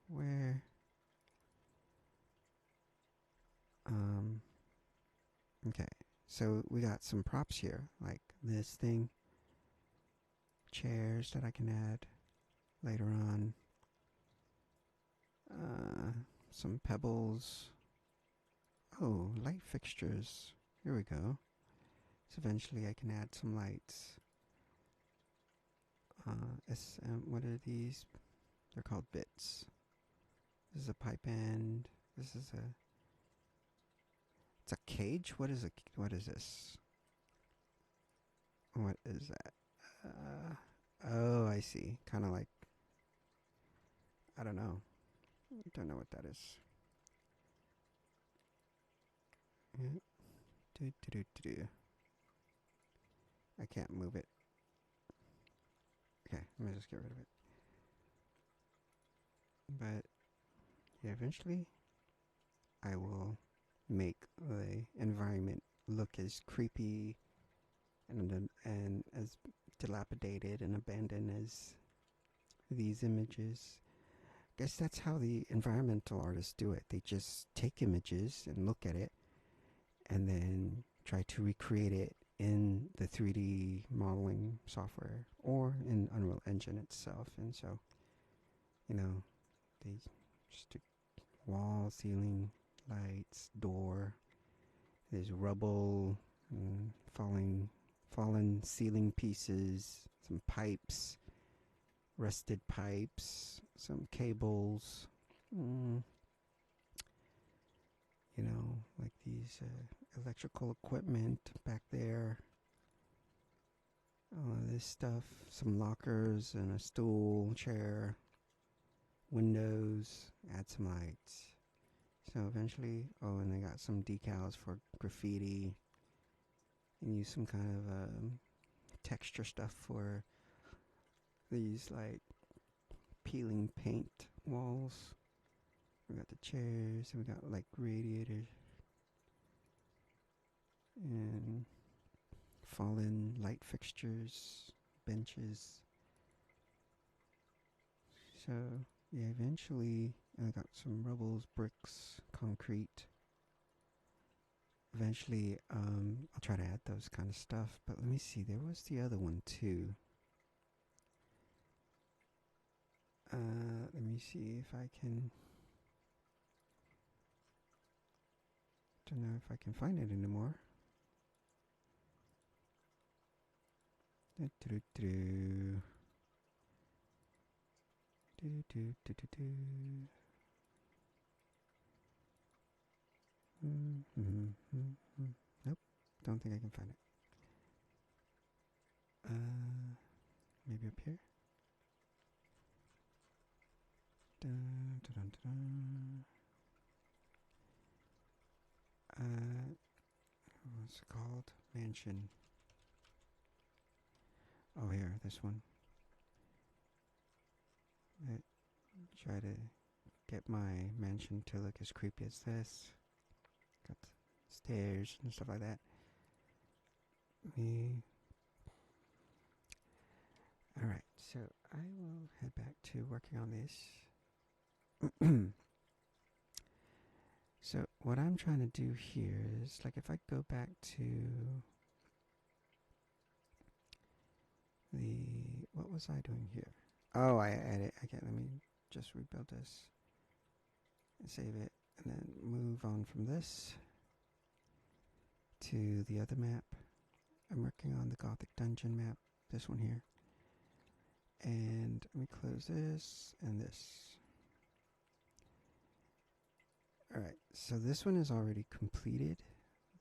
Where? Okay, so we got some props here, like this thing, chairs that I can add later on, some pebbles. Oh, light fixtures. Here we go. So eventually I can add some lights. What are these? They're called bits. This is a pipe end. This is a. It's a cage. What is this? What is that? Oh, I see. Kind of like. I don't know. I don't know what that is. I can't move it. Okay, let me just get rid of it. But yeah, eventually I will make the environment look as creepy and as dilapidated and abandoned as these images. I guess that's how the environmental artists do it. They just take images and look at it and then try to recreate it in the 3D modeling software or in Unreal Engine itself. And so, you know, they just do wall, ceiling, lights, door. There's rubble, fallen ceiling pieces, some pipes, rusted pipes, some cables. Mm, like these electrical equipment back there. All of this stuff. Some lockers and a stool, chair, windows. Add some lights. So eventually, and they got some decals for graffiti. And use some kind of texture stuff for these like peeling paint walls. We got the chairs, and we got like radiators and fallen light fixtures, benches. So yeah, eventually I got some rubbles, bricks, concrete. Eventually, I'll try to add those kind of stuff. But let me see. There was the other one too. Let me see if I can. Don't know if I can find it anymore. Nope, don't think I can find it. Maybe up here. Dun, dun, dun, dun. What's it called? Mansion. Oh, here, this one. Try to get my mansion to look as creepy as this. Got stairs and stuff like that. Alright, so I will head back to working on this. So what I'm trying to do here is, like, if I go back to what was I doing here? Oh, I edit. Okay, let me just rebuild this and save it, and then move on from this to the other map. I'm working on the Gothic Dungeon map, this one here. And let me close this and this. Alright, so this one is already completed.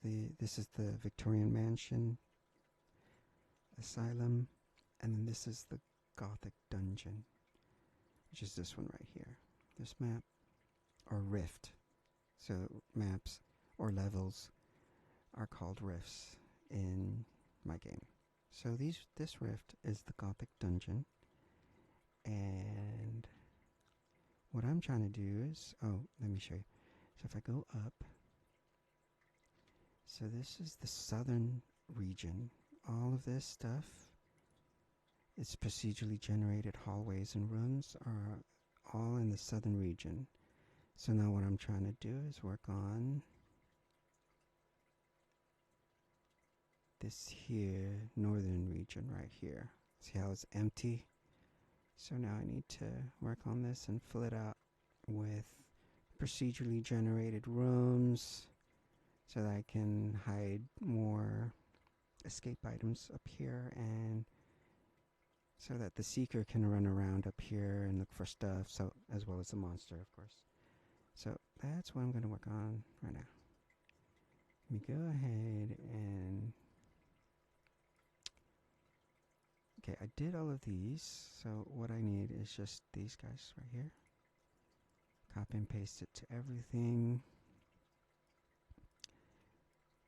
This is the Victorian Mansion Asylum, and then this is the Gothic Dungeon, which is this one right here. This map, or rift. So maps or levels are called rifts in my game. So this rift is the Gothic Dungeon, and what I'm trying to do is, let me show you. So if I go up, so this is the southern region. All of this stuff is procedurally generated hallways and rooms are all in the southern region. So now what I'm trying to do is work on this here, northern region right here. See how it's empty? So now I need to work on this and fill it out with procedurally generated rooms so that I can hide more escape items up here, and so that the seeker can run around up here and look for stuff, so as well as the monster, of course. So that's what I'm going to work on right now. Let me go ahead and okay, I did all of these, so what I need is just these guys right here. Copy and paste it to everything.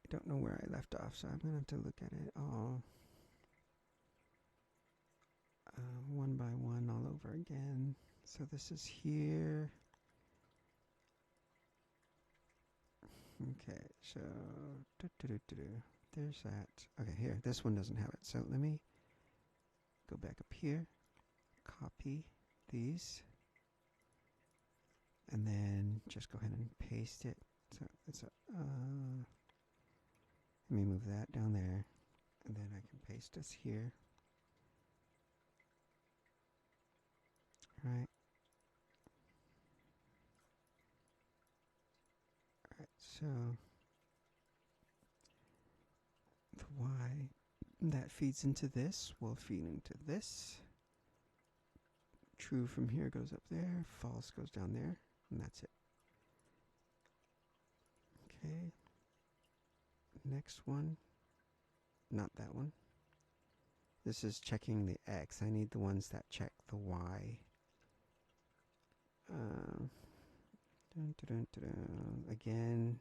I don't know where I left off, so I'm going to have to look at it all one by one all over again. So this is here. Okay, so there's that. Okay, here, this one doesn't have it. So let me go back up here, copy these, and then just go ahead and paste it. So it's let me move that down there. And then I can paste this here. Right. Alright, so the Y that feeds into this will feed into this. True from here goes up there, false goes down there, and that's it. Okay. Next one. Not that one. This is checking the X. I need the ones that check the Y. Dun, dun, dun, dun. Again,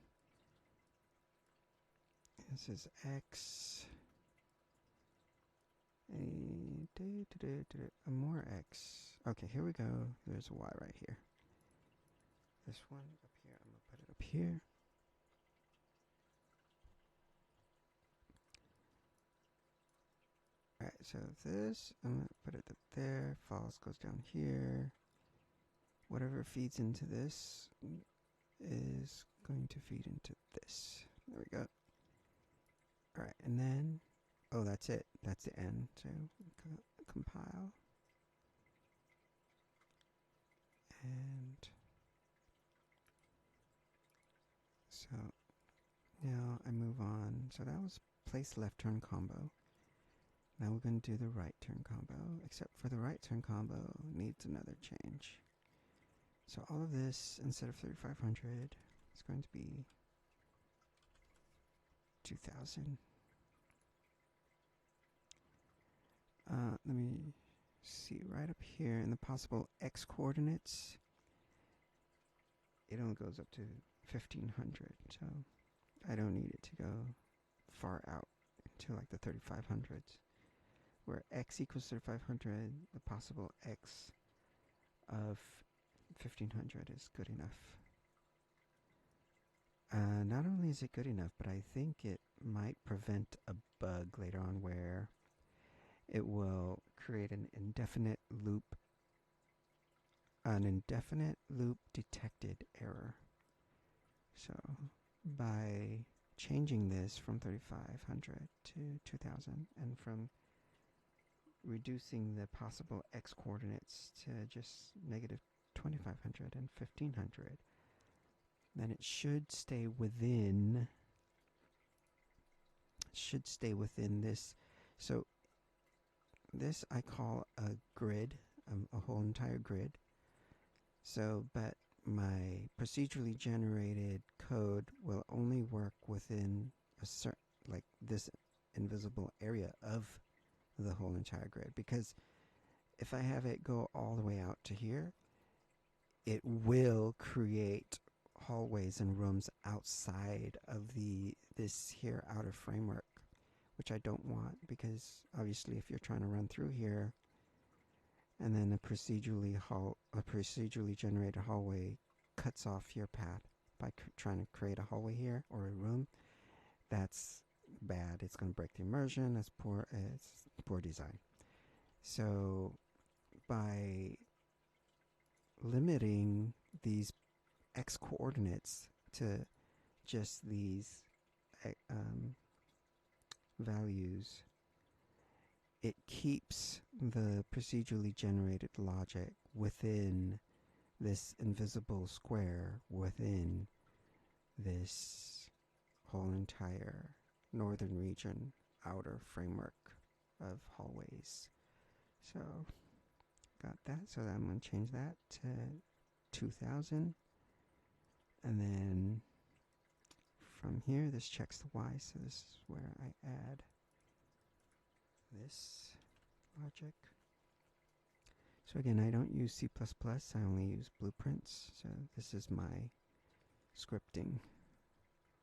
this is X. A more X. Okay, here we go. There's a Y right here. This one up here, I'm going to put it up here. Alright, so this, I'm going to put it up there. False goes down here. Whatever feeds into this is going to feed into this. There we go. Alright, and then, oh, that's it. That's the end. So, compile. And so, now I move on. So that was place left turn combo. Now we're going to do the right turn combo, except for the right turn combo needs another change. So all of this, instead of 3,500, is going to be 2,000. Let me see, right up here in the possible x coordinates, it only goes up to 1,500, so I don't need it to go far out into like the 3,500s. Where x equals 3,500, the possible x of 1,500 is good enough. Not only is it good enough, but I think it might prevent a bug later on where it will create an indefinite loop detected error. So by changing this from 3,500 to 2,000 and from reducing the possible x coordinates to just negative 2,500 and 1,500, then it should stay within this. So this I call a grid, a whole entire grid. So, but my procedurally generated code will only work within a certain, like this invisible area of the whole entire grid, because if I have it go all the way out to here, it will create hallways and rooms outside of this here outer framework, which I don't want, because obviously if you're trying to run through here and then a procedurally generated hallway cuts off your path by trying to create a hallway here or a room, that's bad. It's going to break the immersion. That's poor. It's poor design. So by limiting these x coordinates to just these values, it keeps the procedurally generated logic within this invisible square within this whole entire northern region outer framework of hallways. So got that. So I'm going to change that to 2,000. And then from here, this checks the Y. So this is where I add this logic. So again, I don't use C++. I only use blueprints. So this is my scripting.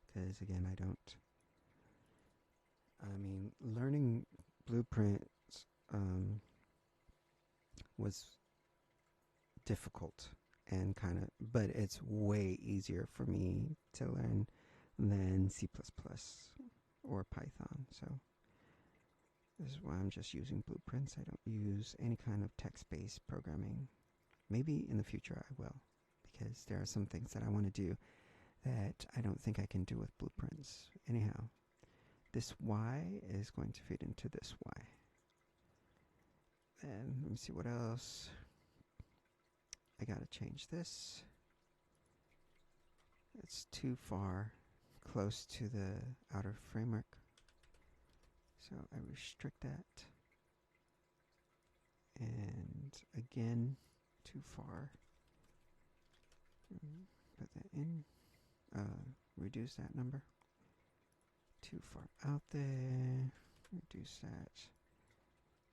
Because again, learning blueprints was difficult and but it's way easier for me to learn than C++ or Python. So this is why I'm just using blueprints. I don't use any kind of text-based programming. Maybe in the future I will, because there are some things that I want to do that I don't think I can do with blueprints. Anyhow, this Y is going to feed into this Y. And let me see what else. I gotta change this. It's too far close to the outer framework. So I restrict that. And again, too far. Put that in. Reduce that number. Too far out there. Reduce that.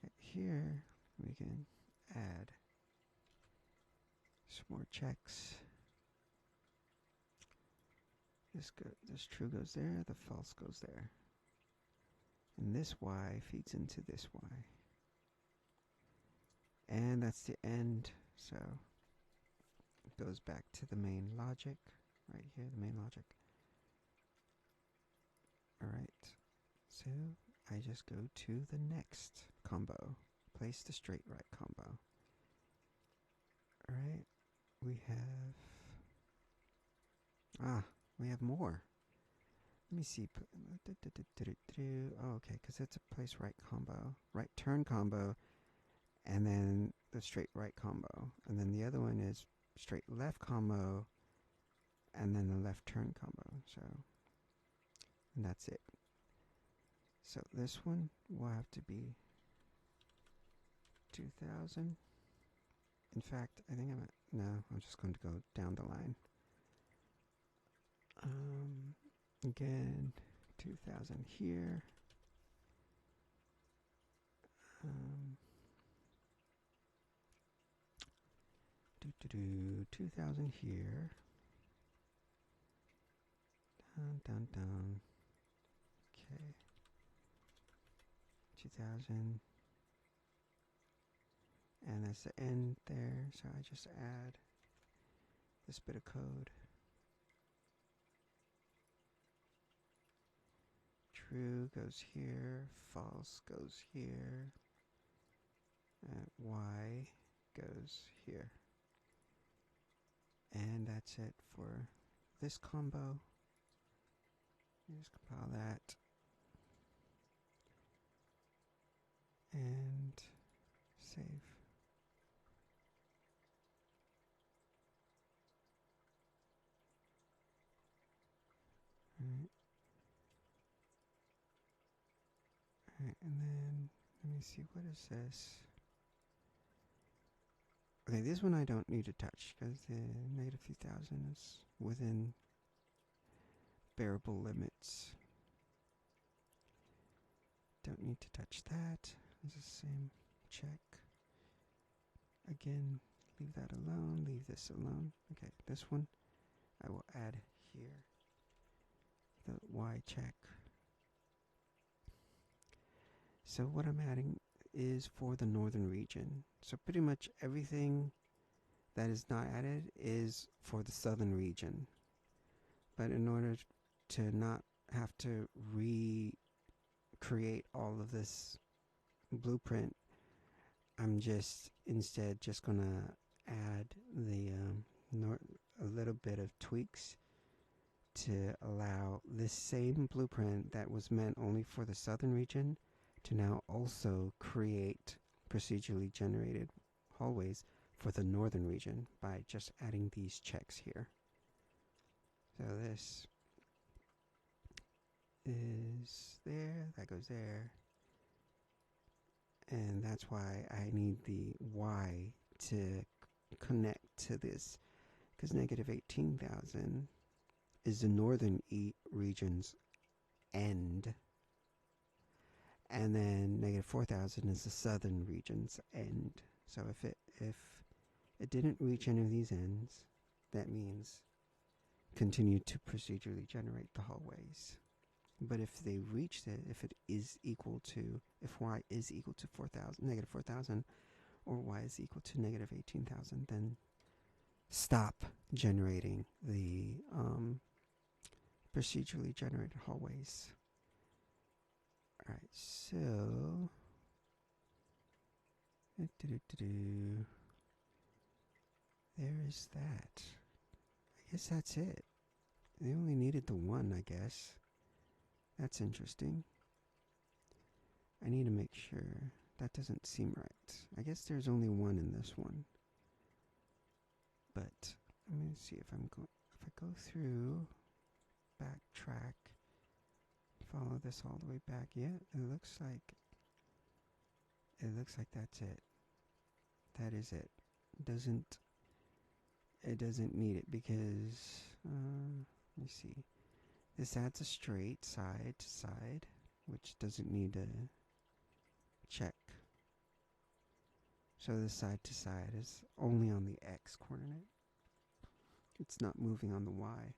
Right here, we can add some more checks. This true goes there, the false goes there. And this Y feeds into this Y. And that's the end, so it goes back to the main logic. Right here, the main logic. Alright, so I just go to the next combo. Place the straight right combo. Alright, we have more. Let me see. Oh, okay, because it's a place right combo. Right turn combo, and then the straight right combo. And then the other one is straight left combo, and then the left turn combo. So, and that's it. So this one will have to be 2000. In fact, I think I'm just going to go down the line. Again, 2000 here. 2000 here. Down. Okay. 2000. And that's the end there, so I just add this bit of code. True goes here, false goes here, Y goes here. And that's it for this combo. Just compile that. And save. Alright, and then let me see, what is this? Okay, this one I don't need to touch because the negative 2000 is within bearable limits. Don't need to touch that. It's the same check. Again, leave that alone, leave this alone. Okay, this one I will add here. The Y check. So what I'm adding is for the northern region. So pretty much everything that is not added is for the southern region. But in order to not have to recreate all of this blueprint, I'm instead just gonna add the a little bit of tweaks to allow this same blueprint that was meant only for the southern region to now also create procedurally generated hallways for the northern region by just adding these checks here. So this is there, that goes there, and that's why I need the Y to connect to this, because negative 18,000 is the northern region's end, and then negative 4,000 is the southern region's end. So if it didn't reach any of these ends, that means continue to procedurally generate the hallways. But if they reached it, if y is equal to 4,000, negative 4,000, or y is equal to negative 18,000, then stop generating the procedurally generated hallways. Alright, so there is that. I guess that's it. They only needed the one, I guess. That's interesting. I need to make sure. That doesn't seem right. I guess there's only one in this one. But let me see if if I go through, backtrack, follow this all the way back. Yeah, it looks like that's it. That is it. Doesn't it doesn't need it because let me see. This adds a straight side to side, which doesn't need to check. So the side to side is only on the x coordinate. It's not moving on the y.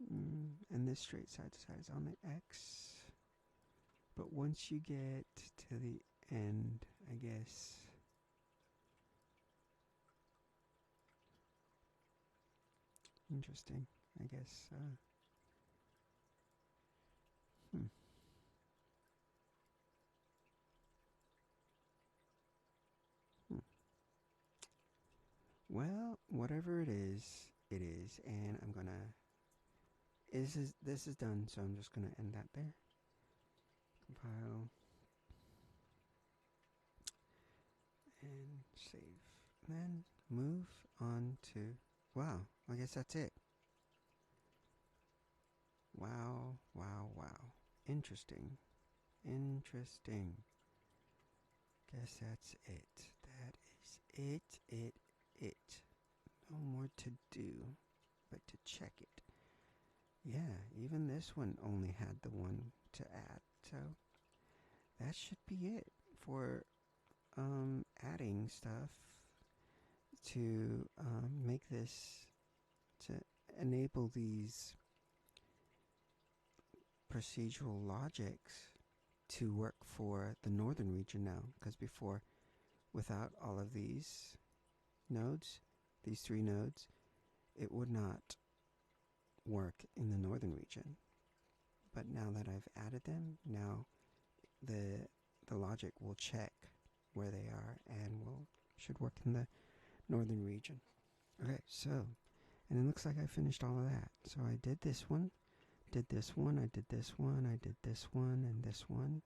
And this straight side to side is on the x. But once you get to the end, I guess, interesting. I guess, hmm. Hmm. Well, whatever it is, and I'm gonna. This is done, so I'm just gonna end that there. Compile and save. Then move on to. Wow, I guess that's it. Wow, wow, wow. Interesting. Interesting. Guess that's it. That is it. No more to do but to check it. Yeah, even this one only had the one to add, so that should be it for adding stuff to make this, to enable these procedural logics to work for the northern region now, because before, without all of these nodes, these three nodes, it would not work in the northern region. But now that I've added them, now the logic will check where they are and should work in the northern region. Okay, so, and it looks like I finished all of that. So I did this one, did this one, I did this one, I did this one, and this one.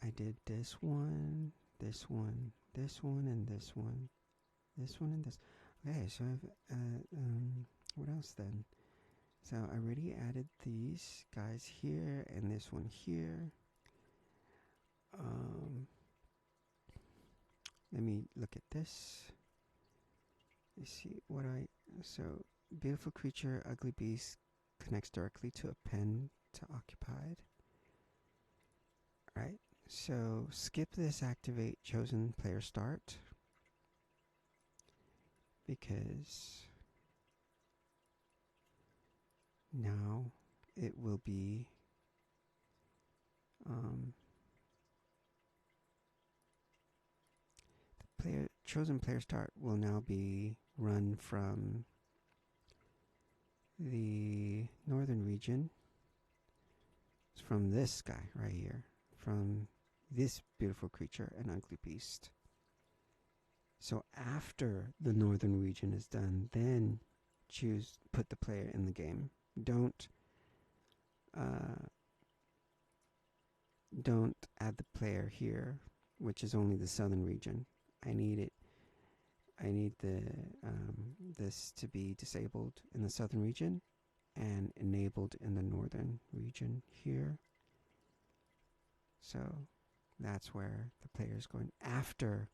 I did this one, this one, this one, and this one, this one, and this. Okay, so I've, what else then? So I already added these guys here and this one here. Let me look at this. Let's see what so beautiful creature, ugly beast connects directly to a pen to occupied. Right, so skip this activate chosen player start because now it will be chosen player start will now be run from the northern region. It's from this guy right here, from this beautiful creature, an ugly beast. So after the northern region is done, then put the player in the game. Don't add the player here, which is only the southern region. I need this to be disabled in the southern region and enabled in the northern region here. So that's where the player is going after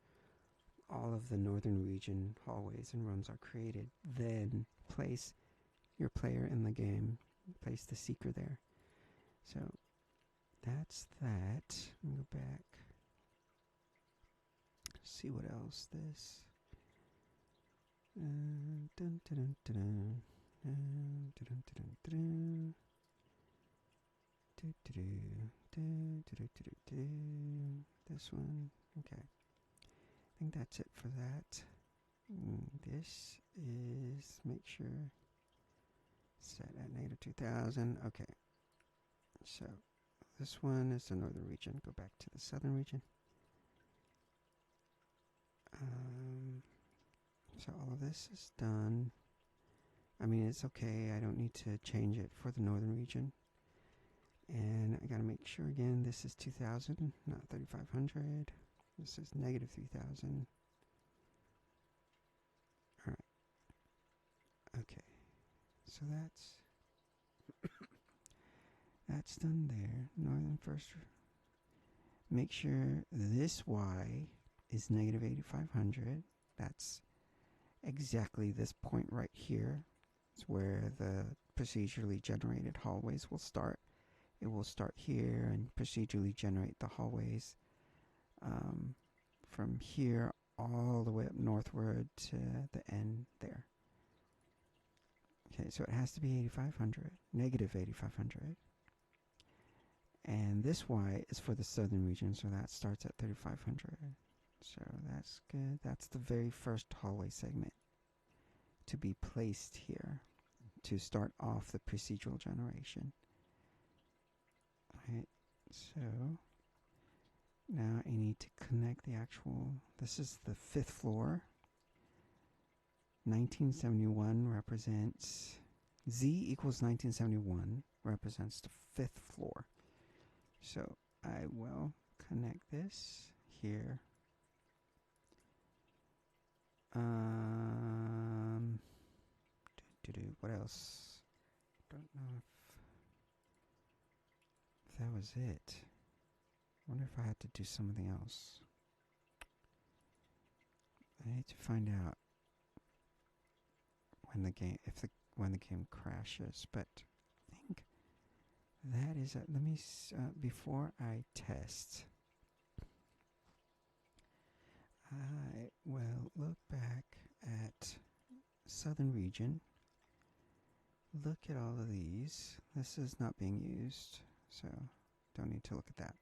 all of the northern region hallways and rooms are created. Then place your player in the game. Place the seeker there. So that's that. Let me go back. See what else this. This one. Okay. I think that's it for that. This is, make sure, set at negative 2000. Okay. So this one is the northern region. Go back to the southern region. So all of this is done. I mean, it's okay. I don't need to change it for the northern region. And I gotta make sure again, this is 2000, not 3500. This is negative 3000. Alright. Okay. So that's done there. Northern first. Make sure this Y is negative 8500. That's exactly this point right here. It's where the procedurally generated hallways will start. It will start here and procedurally generate the hallways from here all the way up northward to the end there. Okay, so it has to be 8500, negative 8500. And this Y is for the southern region, so that starts at 3500. So that's good. That's the very first hallway segment to be placed here to start off the procedural generation. Alright, so now I need to connect the actual, this is the 5th floor. 1971 represents, Z equals 1971 represents the 5th floor. So I will connect this here. What else? Don't know if that was it. Wonder if I had to do something else. I need to find out when the game when the game crashes, but I think that is it. Let me before I test, I will look back at southern region. Look at all of these. This is not being used, so don't need to look at that.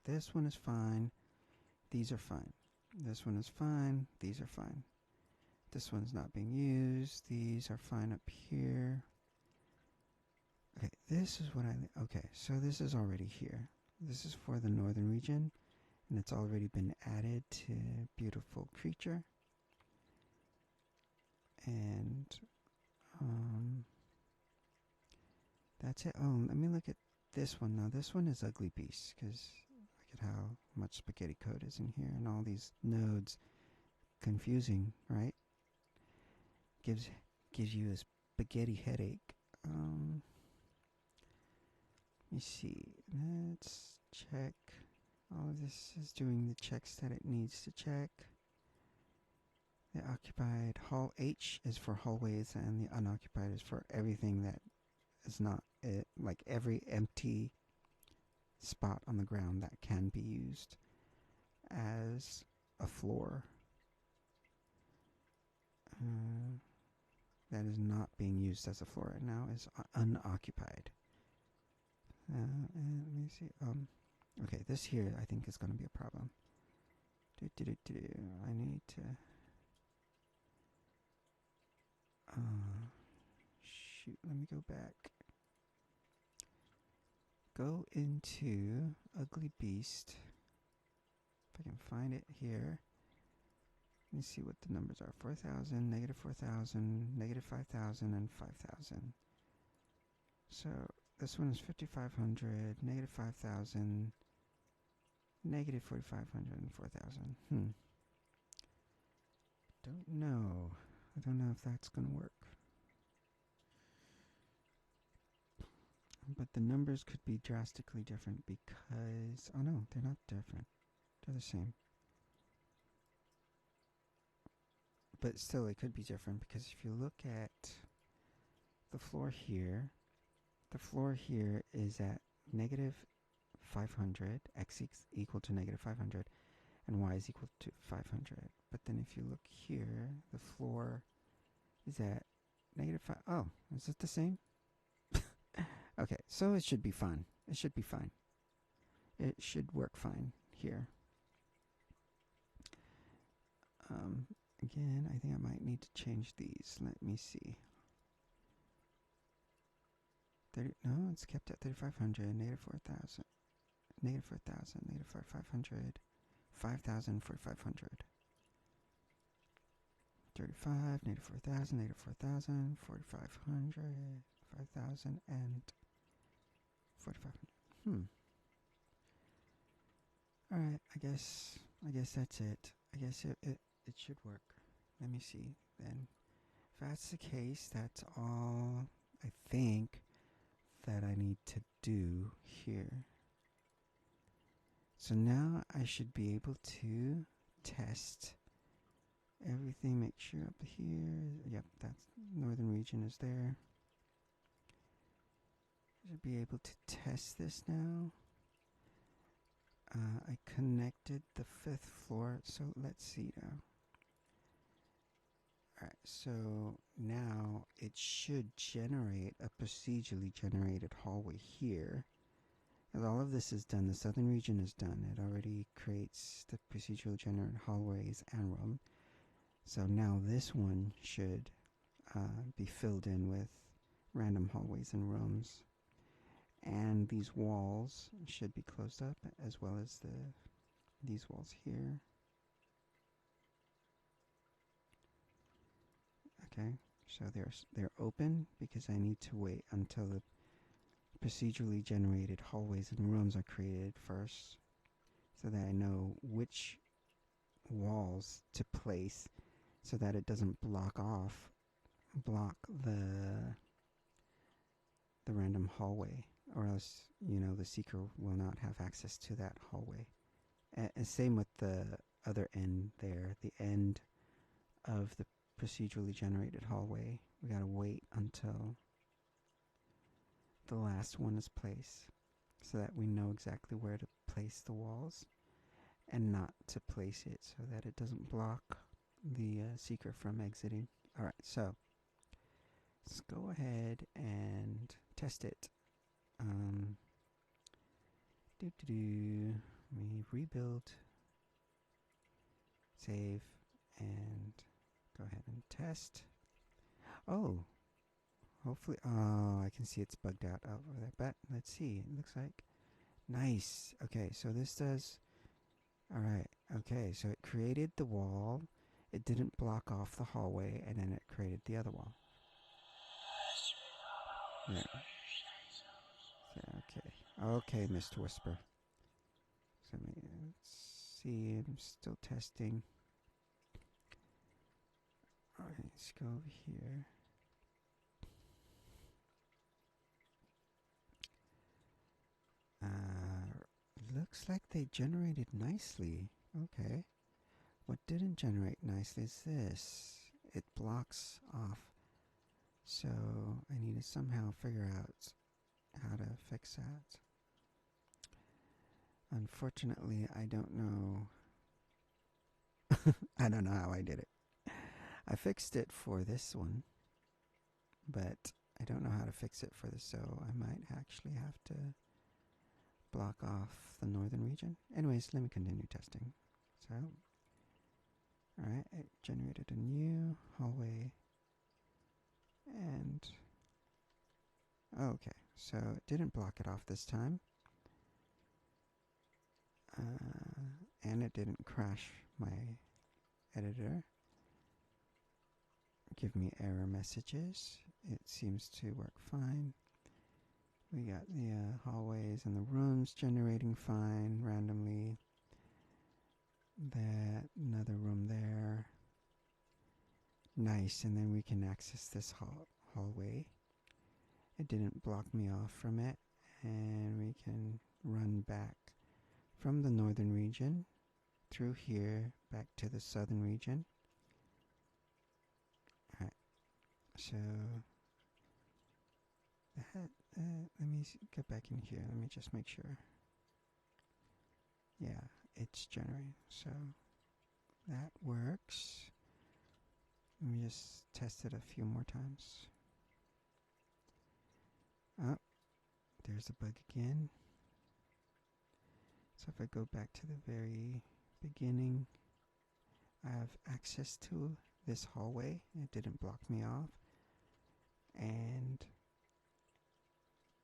This one is fine. These are fine. This one is fine. These are fine. This one's not being used. These are fine up here. Okay, this is what okay, so this is already here. This is for the northern region, and it's already been added to Beautiful Creature. And, that's it. Oh, let me look at this one now. This one is Ugly Beast, because look at how much spaghetti code is in here, and all these nodes. Confusing, right? Gives you a spaghetti headache. Let me see. Let's check. All of this is doing the checks that it needs to check. The occupied hall H is for hallways, and the unoccupied is for everything that is not it, like every empty spot on the ground that can be used as a floor. That is not being used as a floor right now is unoccupied. And let me see. Okay, this here I think is going to be a problem. I need to. Shoot, let me go back. Go into Ugly Beast. If I can find it here. Let me see what the numbers are. 4,000, negative 4,000, negative 5,000, and 5,000. So this one is 5,500, negative 5,000, negative 4,500, and 4,000. Don't know. I don't know if that's going to work. But the numbers could be drastically different because... Oh no, they're not different. They're the same. But still, it could be different because if you look at the floor here is at negative 500, x is equal to negative 500, and y is equal to 500. But then if you look here, the floor is at negative 5. Oh, is it the same? Okay, so it should be fine. It should be fine. It should work fine here. Again, I think I might need to change these. Let me see. No, it's kept at 3,500, negative 4,000, negative 4,000, negative 4,500, 5,000, 4,500. 35, negative 4,000, negative 4,000, 4,500, 5,000, and 4,500. Alright, I guess that's it. I guess it should work. Let me see then. If that's the case, that's all I think that I need to do here. So now I should be able to test everything. Make sure up here. Yep, that's northern region is there. I should be able to test this now. I connected the 5th floor, so let's see now. Alright, so now it should generate a procedurally generated hallway here. As all of this is done, the southern region is done. It already creates the procedurally generated hallways and room. So now this one should be filled in with random hallways and rooms. And these walls should be closed up, as well as these walls here. Okay, so they're open because I need to wait until the procedurally generated hallways and rooms are created first, so that I know which walls to place, so that it doesn't block the random hallway, or else the seeker will not have access to that hallway. And same with the other end there, the end of the procedurally generated hallway. We gotta wait until the last one is placed, so that we know exactly where to place the walls and not to place it so that it doesn't block the seeker from exiting. Alright, so let's go ahead and test it. We rebuild, save, and go ahead and test. Oh, hopefully, oh, I can see it's bugged out over there, but let's see. It looks like nice. Okay, so this does. Alright, okay, so it created the wall, it didn't block off the hallway, and then it created the other wall. There. Okay. Okay, Mr. Whisper. So let's see, I'm still testing. Alright, let's go over here. Looks like they generated nicely. Okay. What didn't generate nicely is this. It blocks off. So I need to somehow figure out how to fix that. Unfortunately, I don't know. I don't know how I did it. I fixed it for this one, but I don't know how to fix it for this, so I might actually have to block off the northern region. Anyways, let me continue testing. So, alright, it generated a new hallway, and okay, so it didn't block it off this time, and it didn't crash my editor, give me error messages. It seems to work fine. We got the hallways and the rooms generating fine randomly. That another room there. Nice, and then we can access this hallway. It didn't block me off from it, and we can run back from the northern region through here back to the southern region. Alright, so that, let me get back in here. Let me just make sure. Yeah, it's generating, so that works. Let me just test it a few more times. Oh, there's a bug again. So if I go back to the very beginning, I have access to this hallway. It didn't block me off. And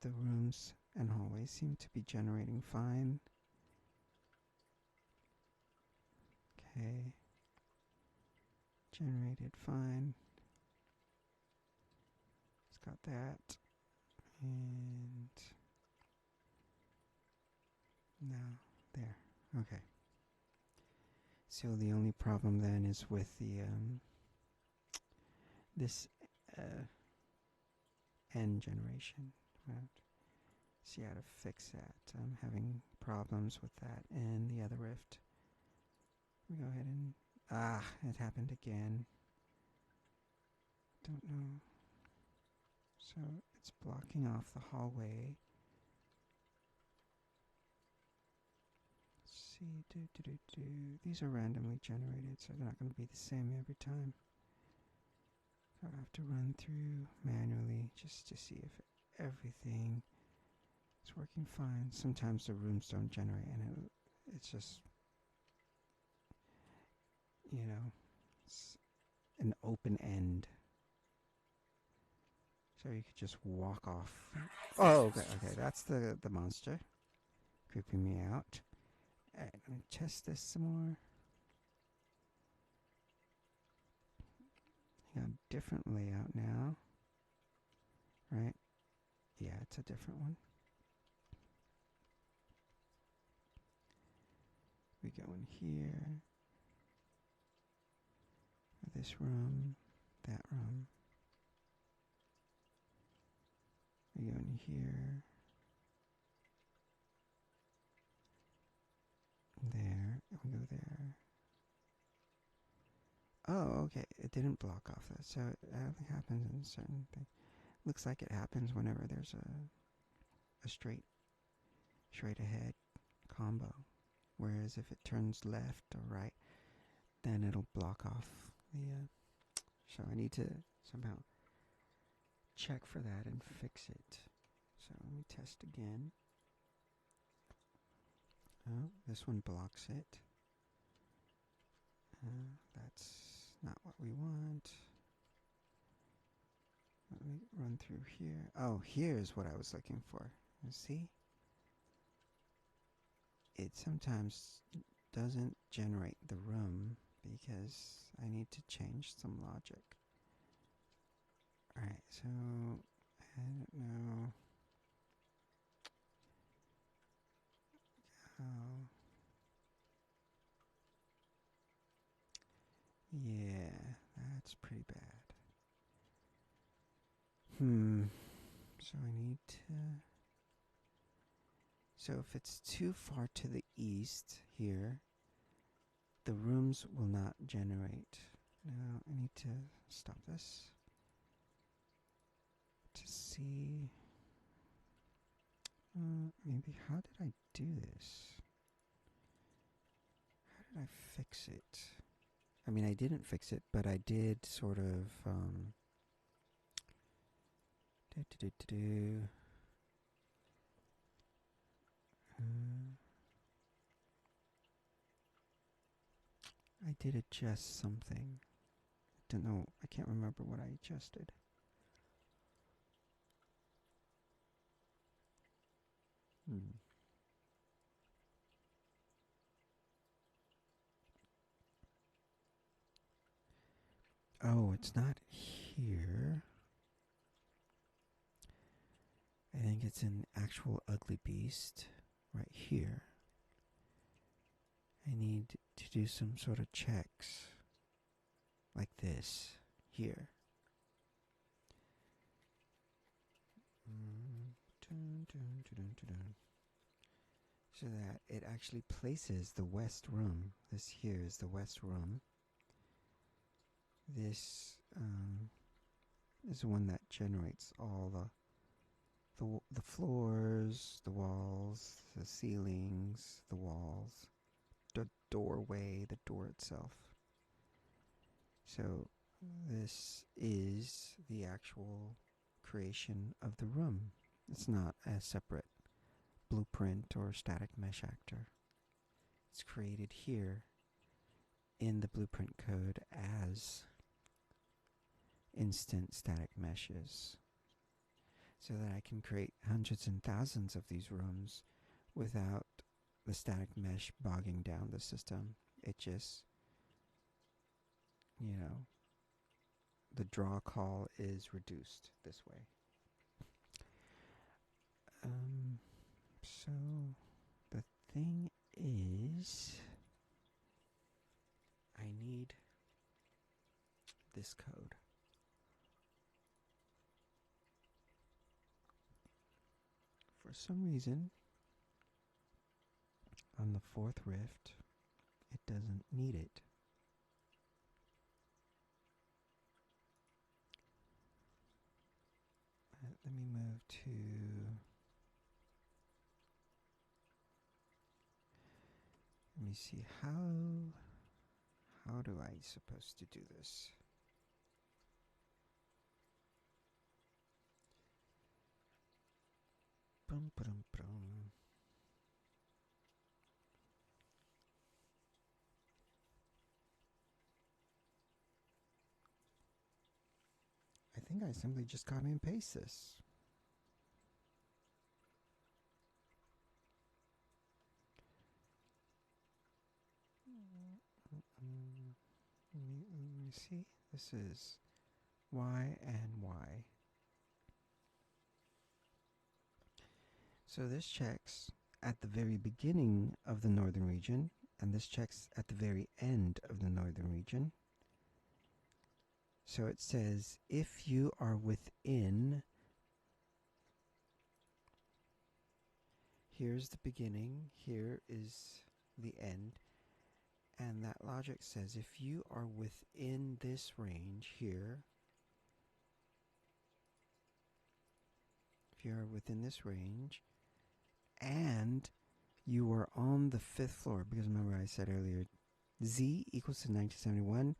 the rooms and hallways seem to be generating fine. Okay. Generated fine. It's got that. And No, there. Okay. So the only problem then is with the this uh, end generation. See how to fix that. I'm having problems with that and the other rift. We go ahead and it happened again. Don't know. So it's blocking off the hallway. Let's see, these are randomly generated, so they're not going to be the same every time. So I have to run through manually just to see if everything is working fine. Sometimes the rooms don't generate, and it's just, it's an open end. So you could just walk off. Oh, okay, that's the monster creeping me out. Alright, let me test this some more. You got a different layout now. Right? Yeah, it's a different one. We go in here. This room. That room. We go in here. There. And we go there. Oh, okay. It didn't block off that. So it only happens in certain things. Looks like it happens whenever there's a straight ahead combo. Whereas if it turns left or right, then it'll block off the. So I need to somehow check for that and fix it. So let me test again. Oh, this one blocks it. That's not what we want. Let me run through here. Oh, here's what I was looking for. You see? It sometimes doesn't generate the room because I need to change some logic. Alright, so I don't know. Oh. Yeah, that's pretty bad. So I need to. So if it's too far to the east here, the rooms will not generate. Now I need to stop this to see. Maybe how did I do this? How did I fix it? I mean, I didn't fix it, but I did sort of. I did adjust something. I don't know. I can't remember what I adjusted. Oh, it's not here. I think it's an actual ugly beast right here. I need to do some sort of checks like this here. So that it actually places the west room. This here is the west room. This is the one that generates all the floors, the walls, the ceilings, the walls, the doorway, the door itself. So this is the actual creation of the room. It's not a separate blueprint or static mesh actor. It's created here in the blueprint code as instant static meshes, so that I can create hundreds and thousands of these rooms without the static mesh bogging down the system. It just, the draw call is reduced this way. So the thing is, I need this code. For some reason, on the fourth rift, it doesn't need it. Let me move to... Let me see, how do I supposed to do this? Brum, brum, brum. I think I simply just copy and paste this. Let me see. This is Y and Y. So this checks at the very beginning of the northern region, and this checks at the very end of the northern region. So it says if you are within, here's the beginning, here is the end, and that logic says if you are within this range here, if you are within this range, and you are on the 5th floor, because remember I said earlier, Z equals to 1971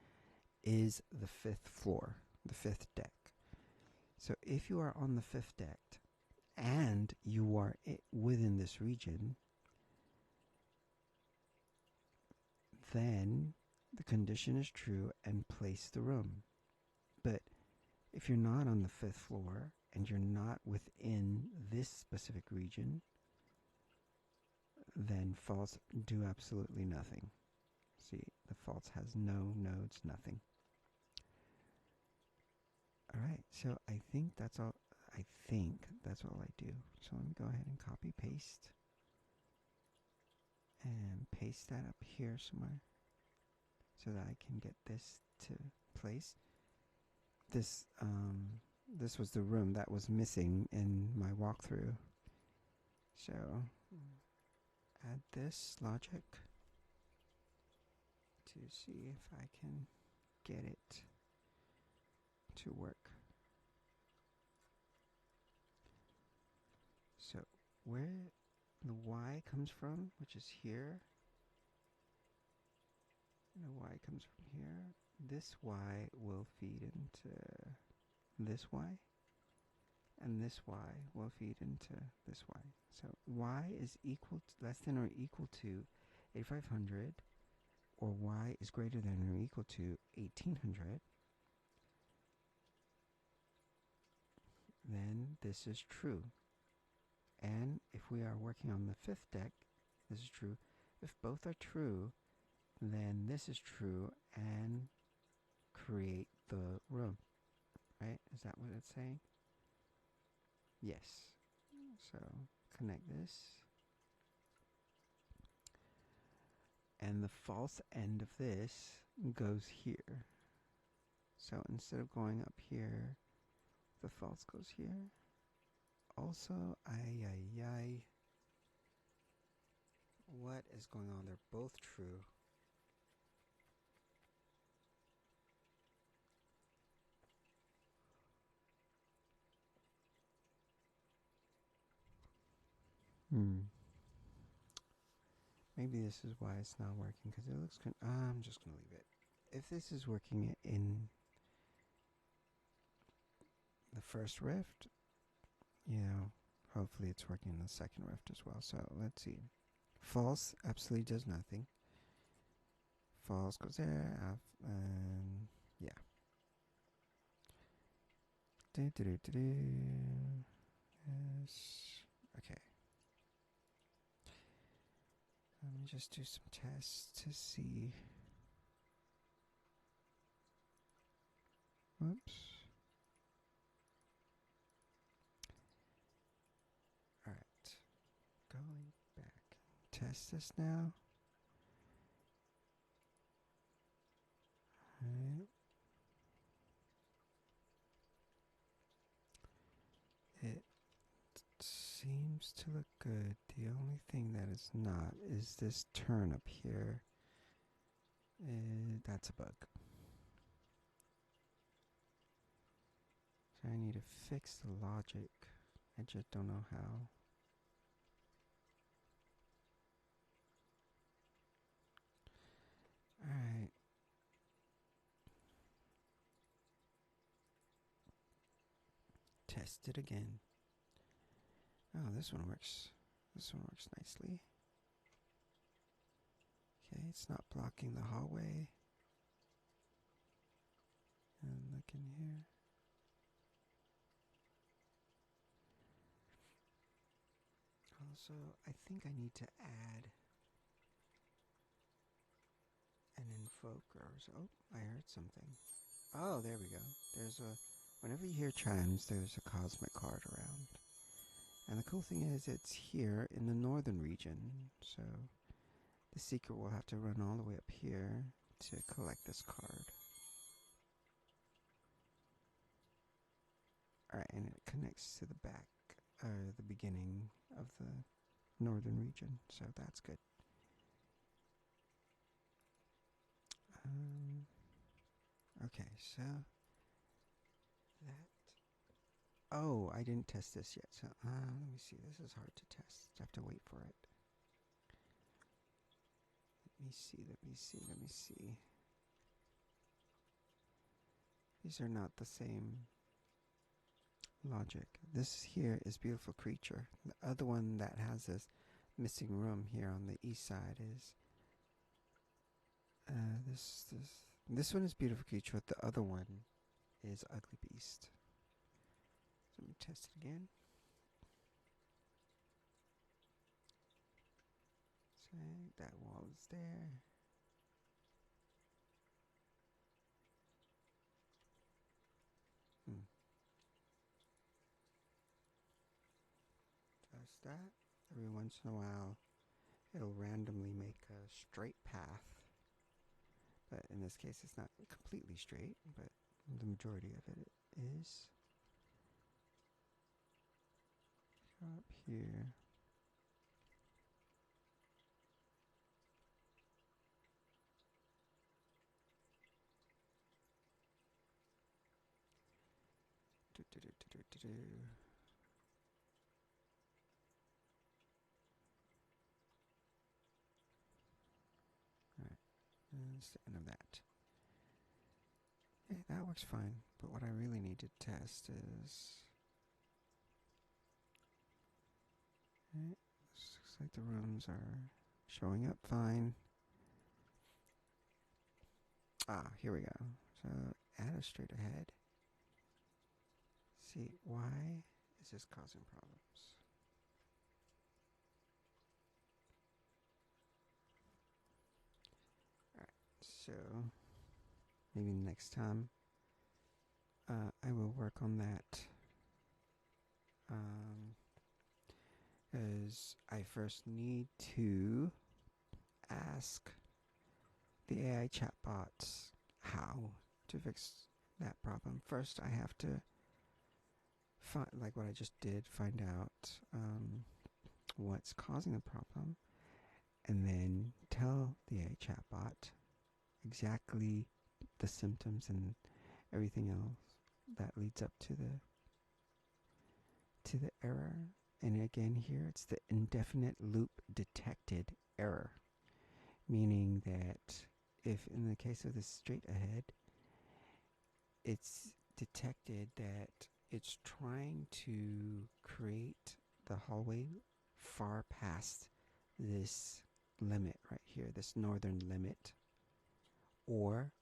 is the 5th floor, the 5th deck. So if you are on the 5th deck and you are within this region, then the condition is true and place the room. But if you're not on the 5th floor and you're not within this specific region, then false, do absolutely nothing. See, the false has no nodes, nothing. Alright, so I think that's all I do. So let me go ahead and copy paste and paste that up here somewhere so that I can get this to place. This this was the room that was missing in my walkthrough. So add this logic to see if I can get it to work. So where the Y comes from, which is here, the Y comes from here, this Y will feed into this Y, and this Y will feed into this Y. So Y is equal to, less than or equal to 8500, or Y is greater than or equal to 1800, then this is true. And if we are working on the 5th deck, this is true. If both are true, then this is true and create the room. Right? Is that what it's saying? Yes. So connect this. And the false end of this goes here. So instead of going up here, the false goes here. Also, what is going on? They're both true. Maybe this is why it's not working, because it looks good. I'm just going to leave it. If this is working in the first rift, you know, hopefully it's working in the second rift as well. So let's see. False absolutely does nothing. False goes there, and yeah. Yes. Okay. Let me just do some tests to see. Whoops. Alright. Going back. test this now. Alright. It seems to look good. The only thing that is not is this turn up here. That's a bug. So I need to fix the logic. I just don't know how. Alright. Test it again. Oh, this one works. This one works nicely. Okay, it's not blocking the hallway. And look in here. Also, I think I need to add an invoker. Oh, I heard something. Oh, there we go. Whenever you hear chimes, there's a cosmic card around. And the cool thing is it's here in the northern region. So the seeker will have to run all the way up here to collect this card. Alright, and it connects to the back, the beginning of the northern region, so that's good. Okay, so that. Oh, I didn't test this yet, so let me see. This is hard to test. I have to wait for it. Let me see. These are not the same logic. This here is Beautiful Creature. The other one that has this missing room here on the east side is this one is Beautiful Creature, but the other one is Ugly Beast. So let me test it again. So that wall is there. Does that. Every once in a while, it'll randomly make a straight path. But in this case, it's not completely straight, but the majority of it is. Go up here. Alright, that's the end of that. Okay, that works fine, but what I really need to test is... Okay, this looks like the rooms are showing up fine. Ah, here we go. So, add a straight ahead. See, why is this causing problems? Alright, so maybe next time I will work on that. As I first need to ask the AI chatbots how to fix that problem. First, I have to find, like what I just did, find out what's causing the problem, and then tell the AI chatbot exactly the symptoms and everything else that leads up to the error. And again, here it's the indefinite loop detected error, meaning that if in the case of the straight ahead, it's detected that it's trying to create the hallway far past this limit right here, this northern limit, or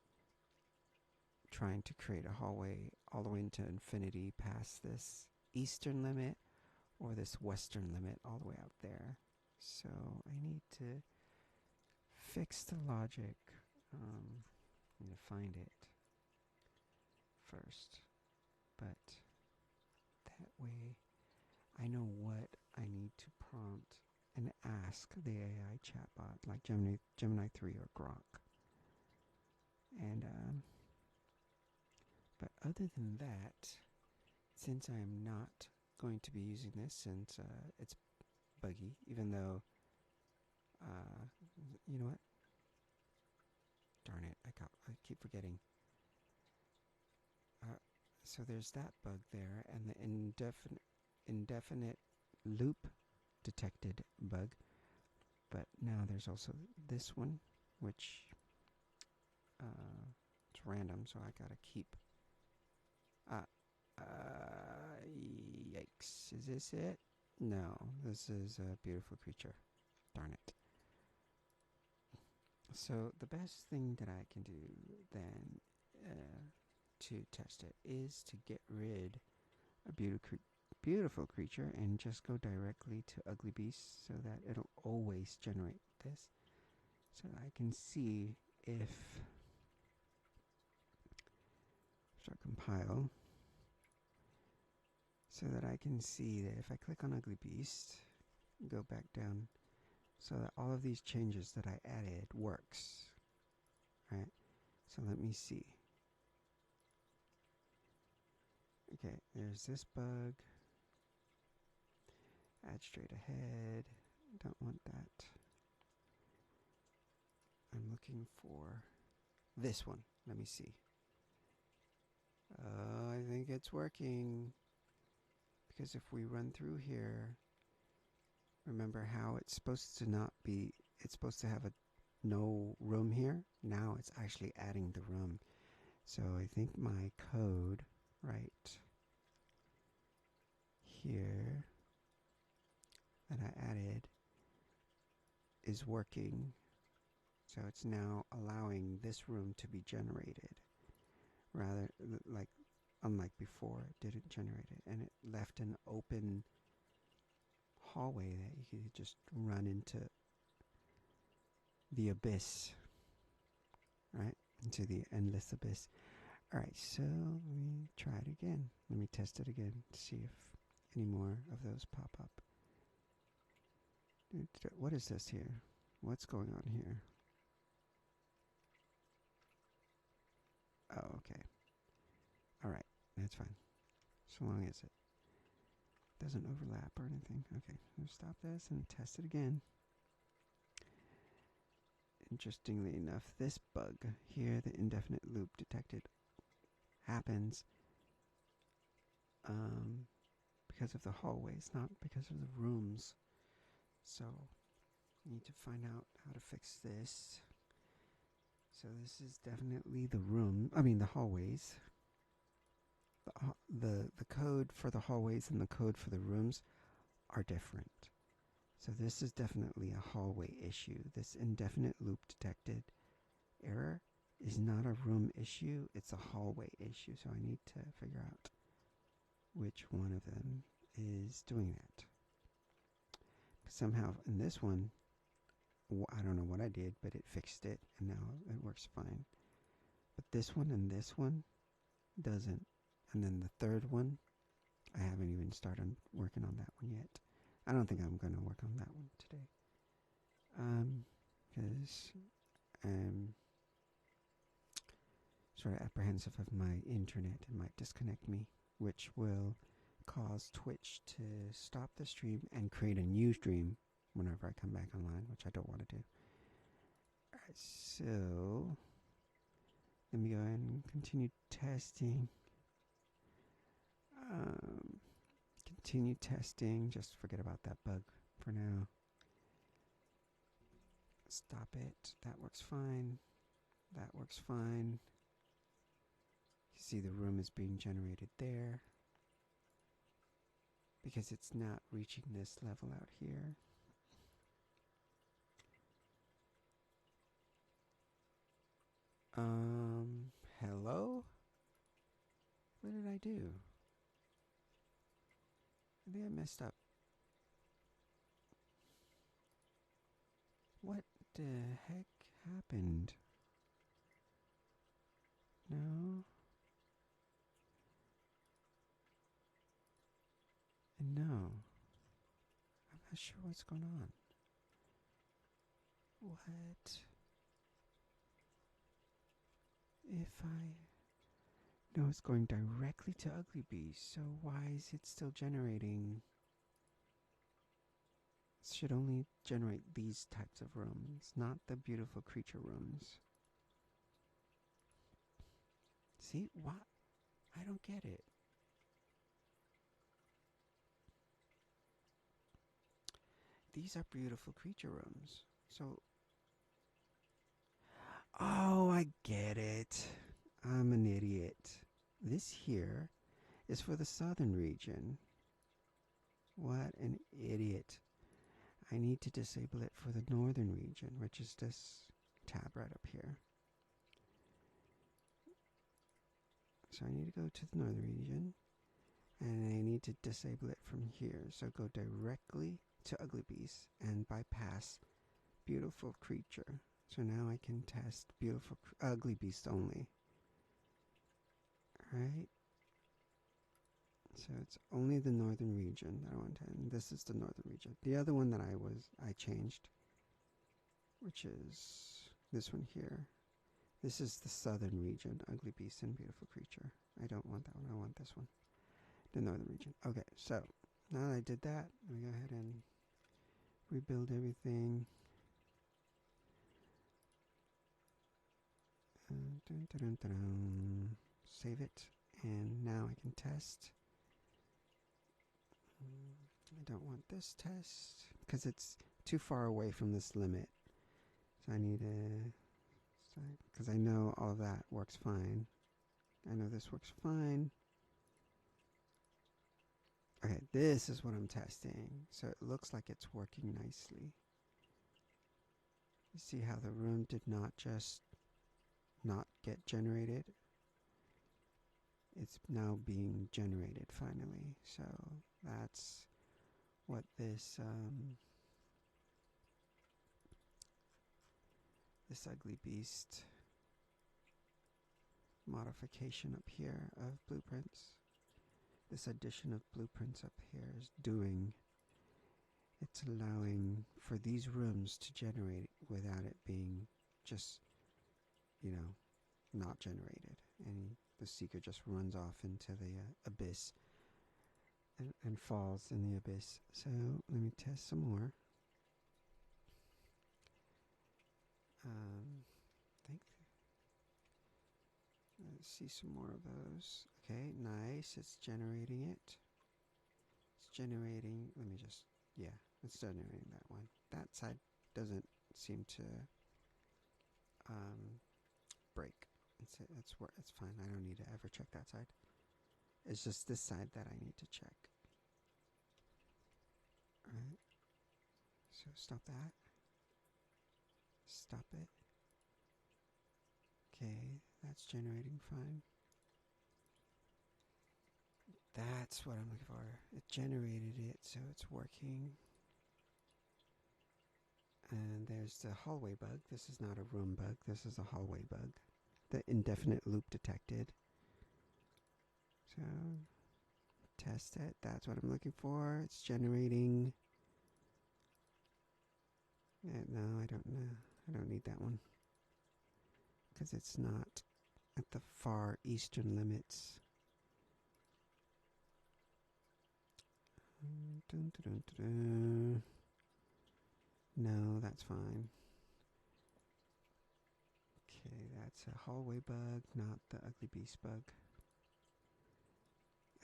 trying to create a hallway all the way into infinity past this eastern limit, or this western limit all the way out there. So I need to fix the logic. I'm going to find it first, but that way I know what I need to prompt and ask the AI chatbot like Gemini 3 or Grok. And but other than that, since I am not going to be using this, since it's buggy, even though you know what? Darn it! I keep forgetting. So there's that bug there, and the indefinite loop detected bug. But now there's also this one, which it's random, so I gotta keep. Yikes! Is this it? No, this is a beautiful creature. Darn it. So the best thing that I can do then to test it is to get rid of beautiful creature and just go directly to ugly beast so that it'll always generate this. So I can see if start compile so that I can see that if I click on ugly beast, go back down so that all of these changes that I added works. Right? So let me see. Okay, there's this bug. Add straight ahead. Don't want that. I'm looking for this one. Let me see. I think it's working. Because if we run through here, remember how it's supposed to not be, it's supposed to have no room here? Now it's actually adding the room. So I think my code right here that I added is working. So it's now allowing this room to be generated. Rather, like, unlike before, it didn't generate it. And it left an open hallway that you could just run into the abyss. Right? Into the endless abyss. Alright, so let me try it again. Let me test it again to see if any more of those pop up. What is this here? What's going on here? Oh, okay. Alright, that's fine. So long as it doesn't overlap or anything. Okay, we'll stop this and test it again. Interestingly enough, this bug here, the indefinite loop detected, happens because of the hallways, not because of the rooms. So, I need to find out how to fix this. So this is definitely the the hallways. The code for the hallways and the code for the rooms are different. So this is definitely a hallway issue. This indefinite loop detected error is not a room issue, it's a hallway issue. So I need to figure out which one of them is doing that. Somehow in this one, I don't know what I did, but it fixed it and now it works fine. But this one and this one doesn't. And then the third one, I haven't even started working on that one yet. I don't think I'm going to work on that one today. Because I'm sort of apprehensive of my internet. It might disconnect me, which will cause Twitch to stop the stream and create a new stream whenever I come back online, which I don't want to do. Alright, so let me go ahead and continue testing. Continue testing. Just forget about that bug for now. Stop it. That works fine. That works fine. You see the room is being generated there. Because it's not reaching this level out here. Hello? What did I do? I think I messed up. What the heck happened? No. And no. I'm not sure what's going on. What if I... No, it's going directly to Ugly Beast, so why is it still generating? It should only generate these types of rooms, not the beautiful creature rooms. See, what? I don't get it. These are beautiful creature rooms. So, oh, I get it. I'm an idiot. This here is for the southern region. What an idiot. I need to disable it for the northern region, which is this tab right up here. So I need to go to the northern region, and I need to disable it from here. So go directly to Ugly Beast and bypass Beautiful Creature. So now I can test Ugly Beast only. Alright. So it's only the northern region that I want to, and this is the northern region. The other one that I changed, which is this one here. This is the southern region, Ugly Beast and Beautiful Creature. I don't want that one, I want this one. The northern region. Okay, so now that I did that, let me go ahead and rebuild everything. Dun, dun, dun, dun. Save it, and now I can test. I don't want this test because it's too far away from this limit. So I need to, because I know all of that works fine. I know this works fine. Okay, this is what I'm testing. So it looks like it's working nicely. You see how the room did not just not get generated? It's now being generated finally. So that's what this this Ugly Beast modification up here of blueprints, this addition of blueprints up here is doing. It's allowing for these rooms to generate without it being just, not generated. And the seeker just runs off into the abyss and falls in the abyss. So let me test some more. Think. Let's see some more of those. Okay, nice. It's generating it. It's generating. Let me just. Yeah, it's generating that one. That side doesn't seem to break. It's fine. I don't need to ever check that side. It's just this side that I need to check. Alright. So stop that. Stop it. Okay, that's generating fine. That's what I'm looking for. It generated it, so it's working. And there's the hallway bug. This is not a room bug. This is a hallway bug. The indefinite loop detected. So, test it. That's what I'm looking for. It's generating. No, I don't know. I don't need that one. Because it's not at the far eastern limits. Dun, dun, dun, dun. No, that's fine. Okay, that's a hallway bug, not the Ugly Beast bug.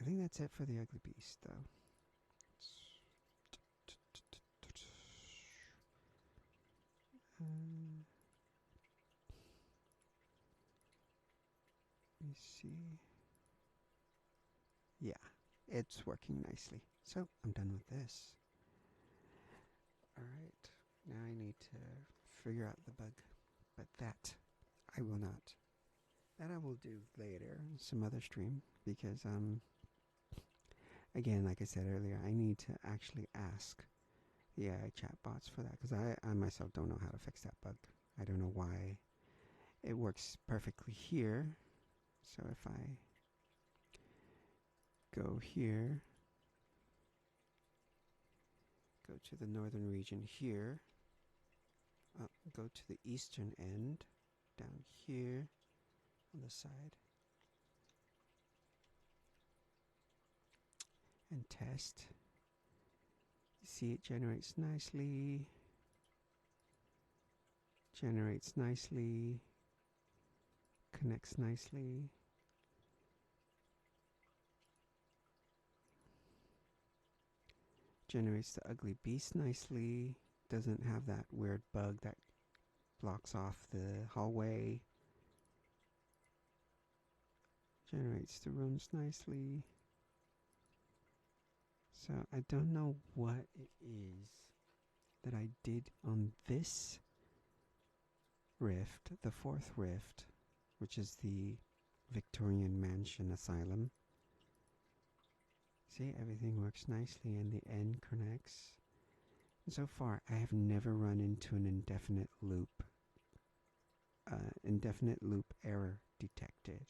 I think that's it for the Ugly Beast, though. Let me see. Yeah, it's working nicely. So I'm done with this. Alright, now I need to figure out the bug. But that I will not. That I will do later, some other stream, because again, like I said earlier, I need to actually ask the AI chatbots for that, because I myself don't know how to fix that bug. I don't know why it works perfectly here. So if I go here, go to the northern region here, go to the eastern end, down here on the side, and test. You see it generates nicely, connects nicely. Generates the ugly beast nicely. Doesn't have that weird bug that blocks off the hallway. Generates the rooms nicely. So I don't know what it is that I did on this rift, the fourth rift, which is the Victorian Mansion Asylum. See, everything works nicely and the end connects. And so far, I have never run into an indefinite loop error detected.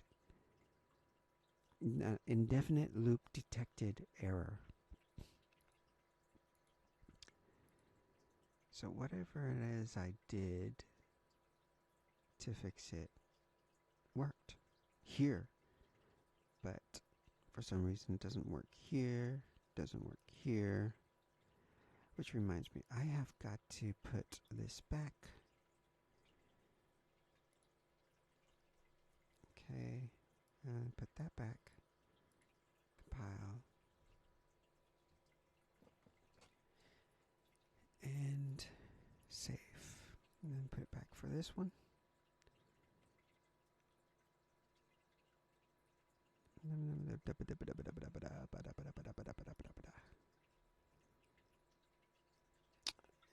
Indefinite loop detected error. So whatever it is I did to fix it worked here. But for some reason it doesn't work here, doesn't work here. Which reminds me, I have got to put this back. Okay, put that back. Compile. And save. And then put it back for this one.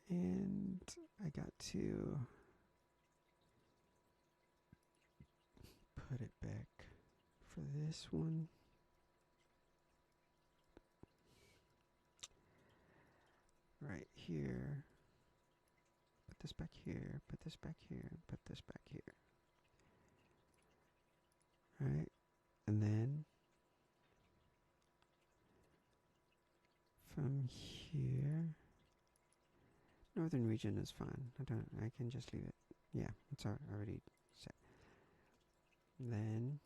And I got to put it back for this one. Right here. Put this back here, put this back here, put this back here. Right? And then from here, northern region is fine. I can just leave it. Yeah, it's already set. Then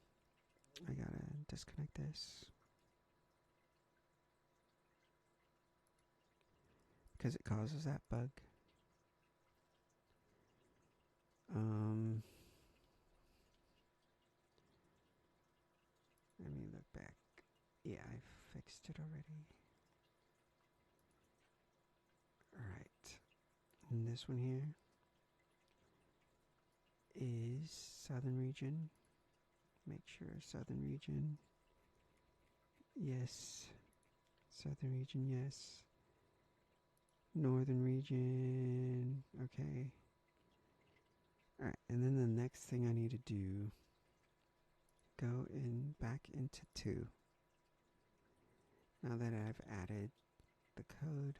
I gotta disconnect this because it causes that bug. Let me look back. Yeah, I fixed it already. Alright. And this one here is southern region. Make sure southern region. Yes. Southern region, yes. Northern region. Okay. Alright, and then the next thing I need to do, go back into 2. Now that I've added the code,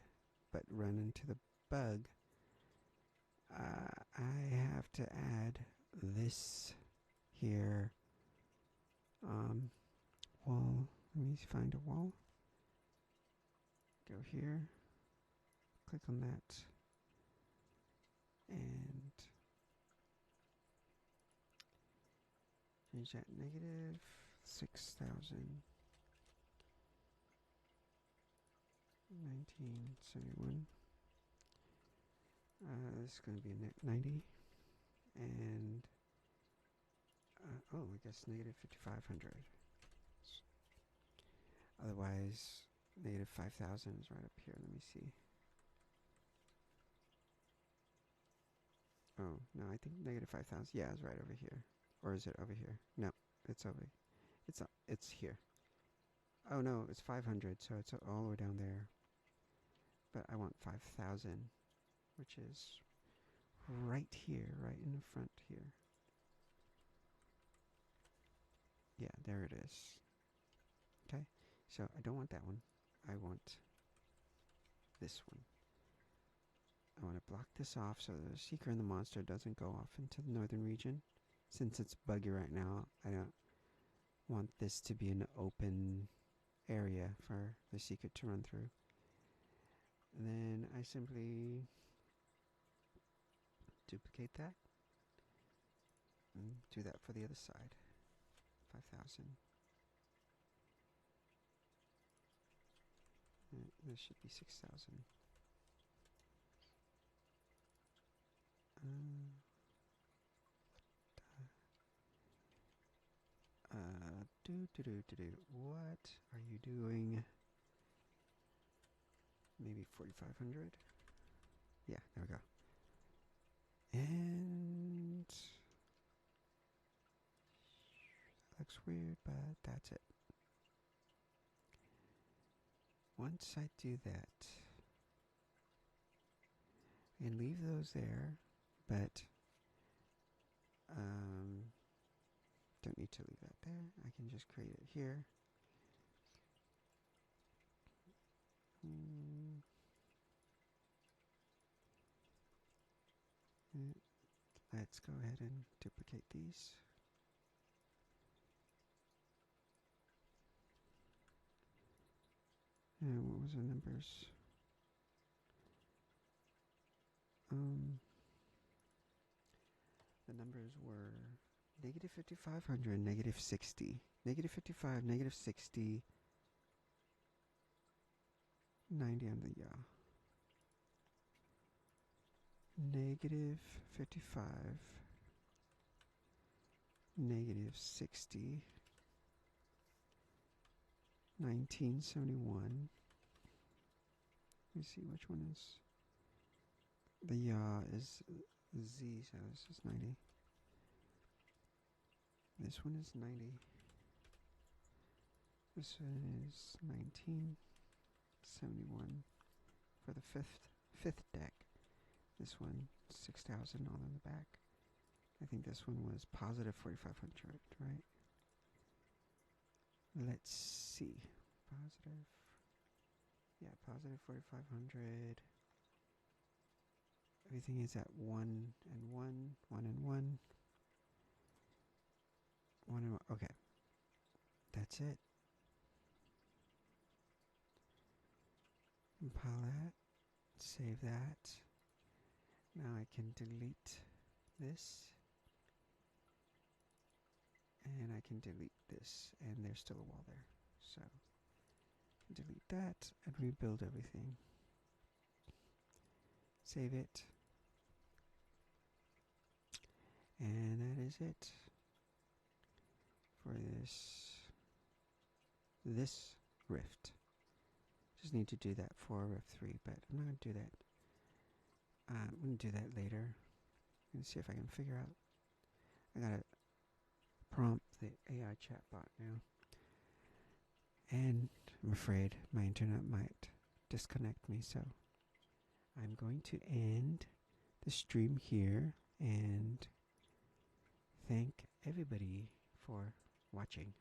but run into the bug, I have to add this here wall. Let me find a wall. Go here, click on that, and change that negative 6,000. 1971. This is going to be a 90. And, I guess negative 5,500. Otherwise, negative 5,000 is right up here. Let me see. Oh, no, I think negative 5,000. Yeah, it's right over here. Or is it over here? No, it's over. It's here. Oh, no, it's 500, so it's all the way down there. But I want 5,000, which is right here, right in the front here. Yeah, there it is. Okay, so I don't want that one. I want this one. I want to block this off so the Seeker and the Monster doesn't go off into the northern region. Since it's buggy right now, I don't want this to be an open area for the Seeker to run through. And then I simply duplicate that. And do that for the other side. 5,000. This should be 6,000. What are you doing? Maybe 4,500? Yeah, there we go. And that looks weird, but that's it. Once I do that, I can leave those there, but don't need to leave that there. I can just create it here. Let's go ahead and duplicate these. And what was the numbers? The numbers were negative 5,500, negative 60. Negative 55, negative 60, 90 on the yaw. Negative 55, negative 60, 1971. Let me see which one is. The yaw is Z, so this is 90. This one is 90. This one is 1971 for the fifth deck. This one 6,000 all in the back. I think this one was positive 4,500, right? Let's see. Positive. Yeah, positive 4,500. Everything is at 1 and 1, 1 and 1. 1 and 1. Okay. That's it. Compile that. Save that. Now I can delete this. And I can delete this. And there's still a wall there. So, delete that and rebuild everything. Save it. And that is it for this rift. Just need to do that for rift 3, but I'm not going to do that. I'm going to do that later. I'm going to see if I can figure out. I got to prompt the AI chatbot now. And I'm afraid my internet might disconnect me, so I'm going to end the stream here and thank everybody for watching.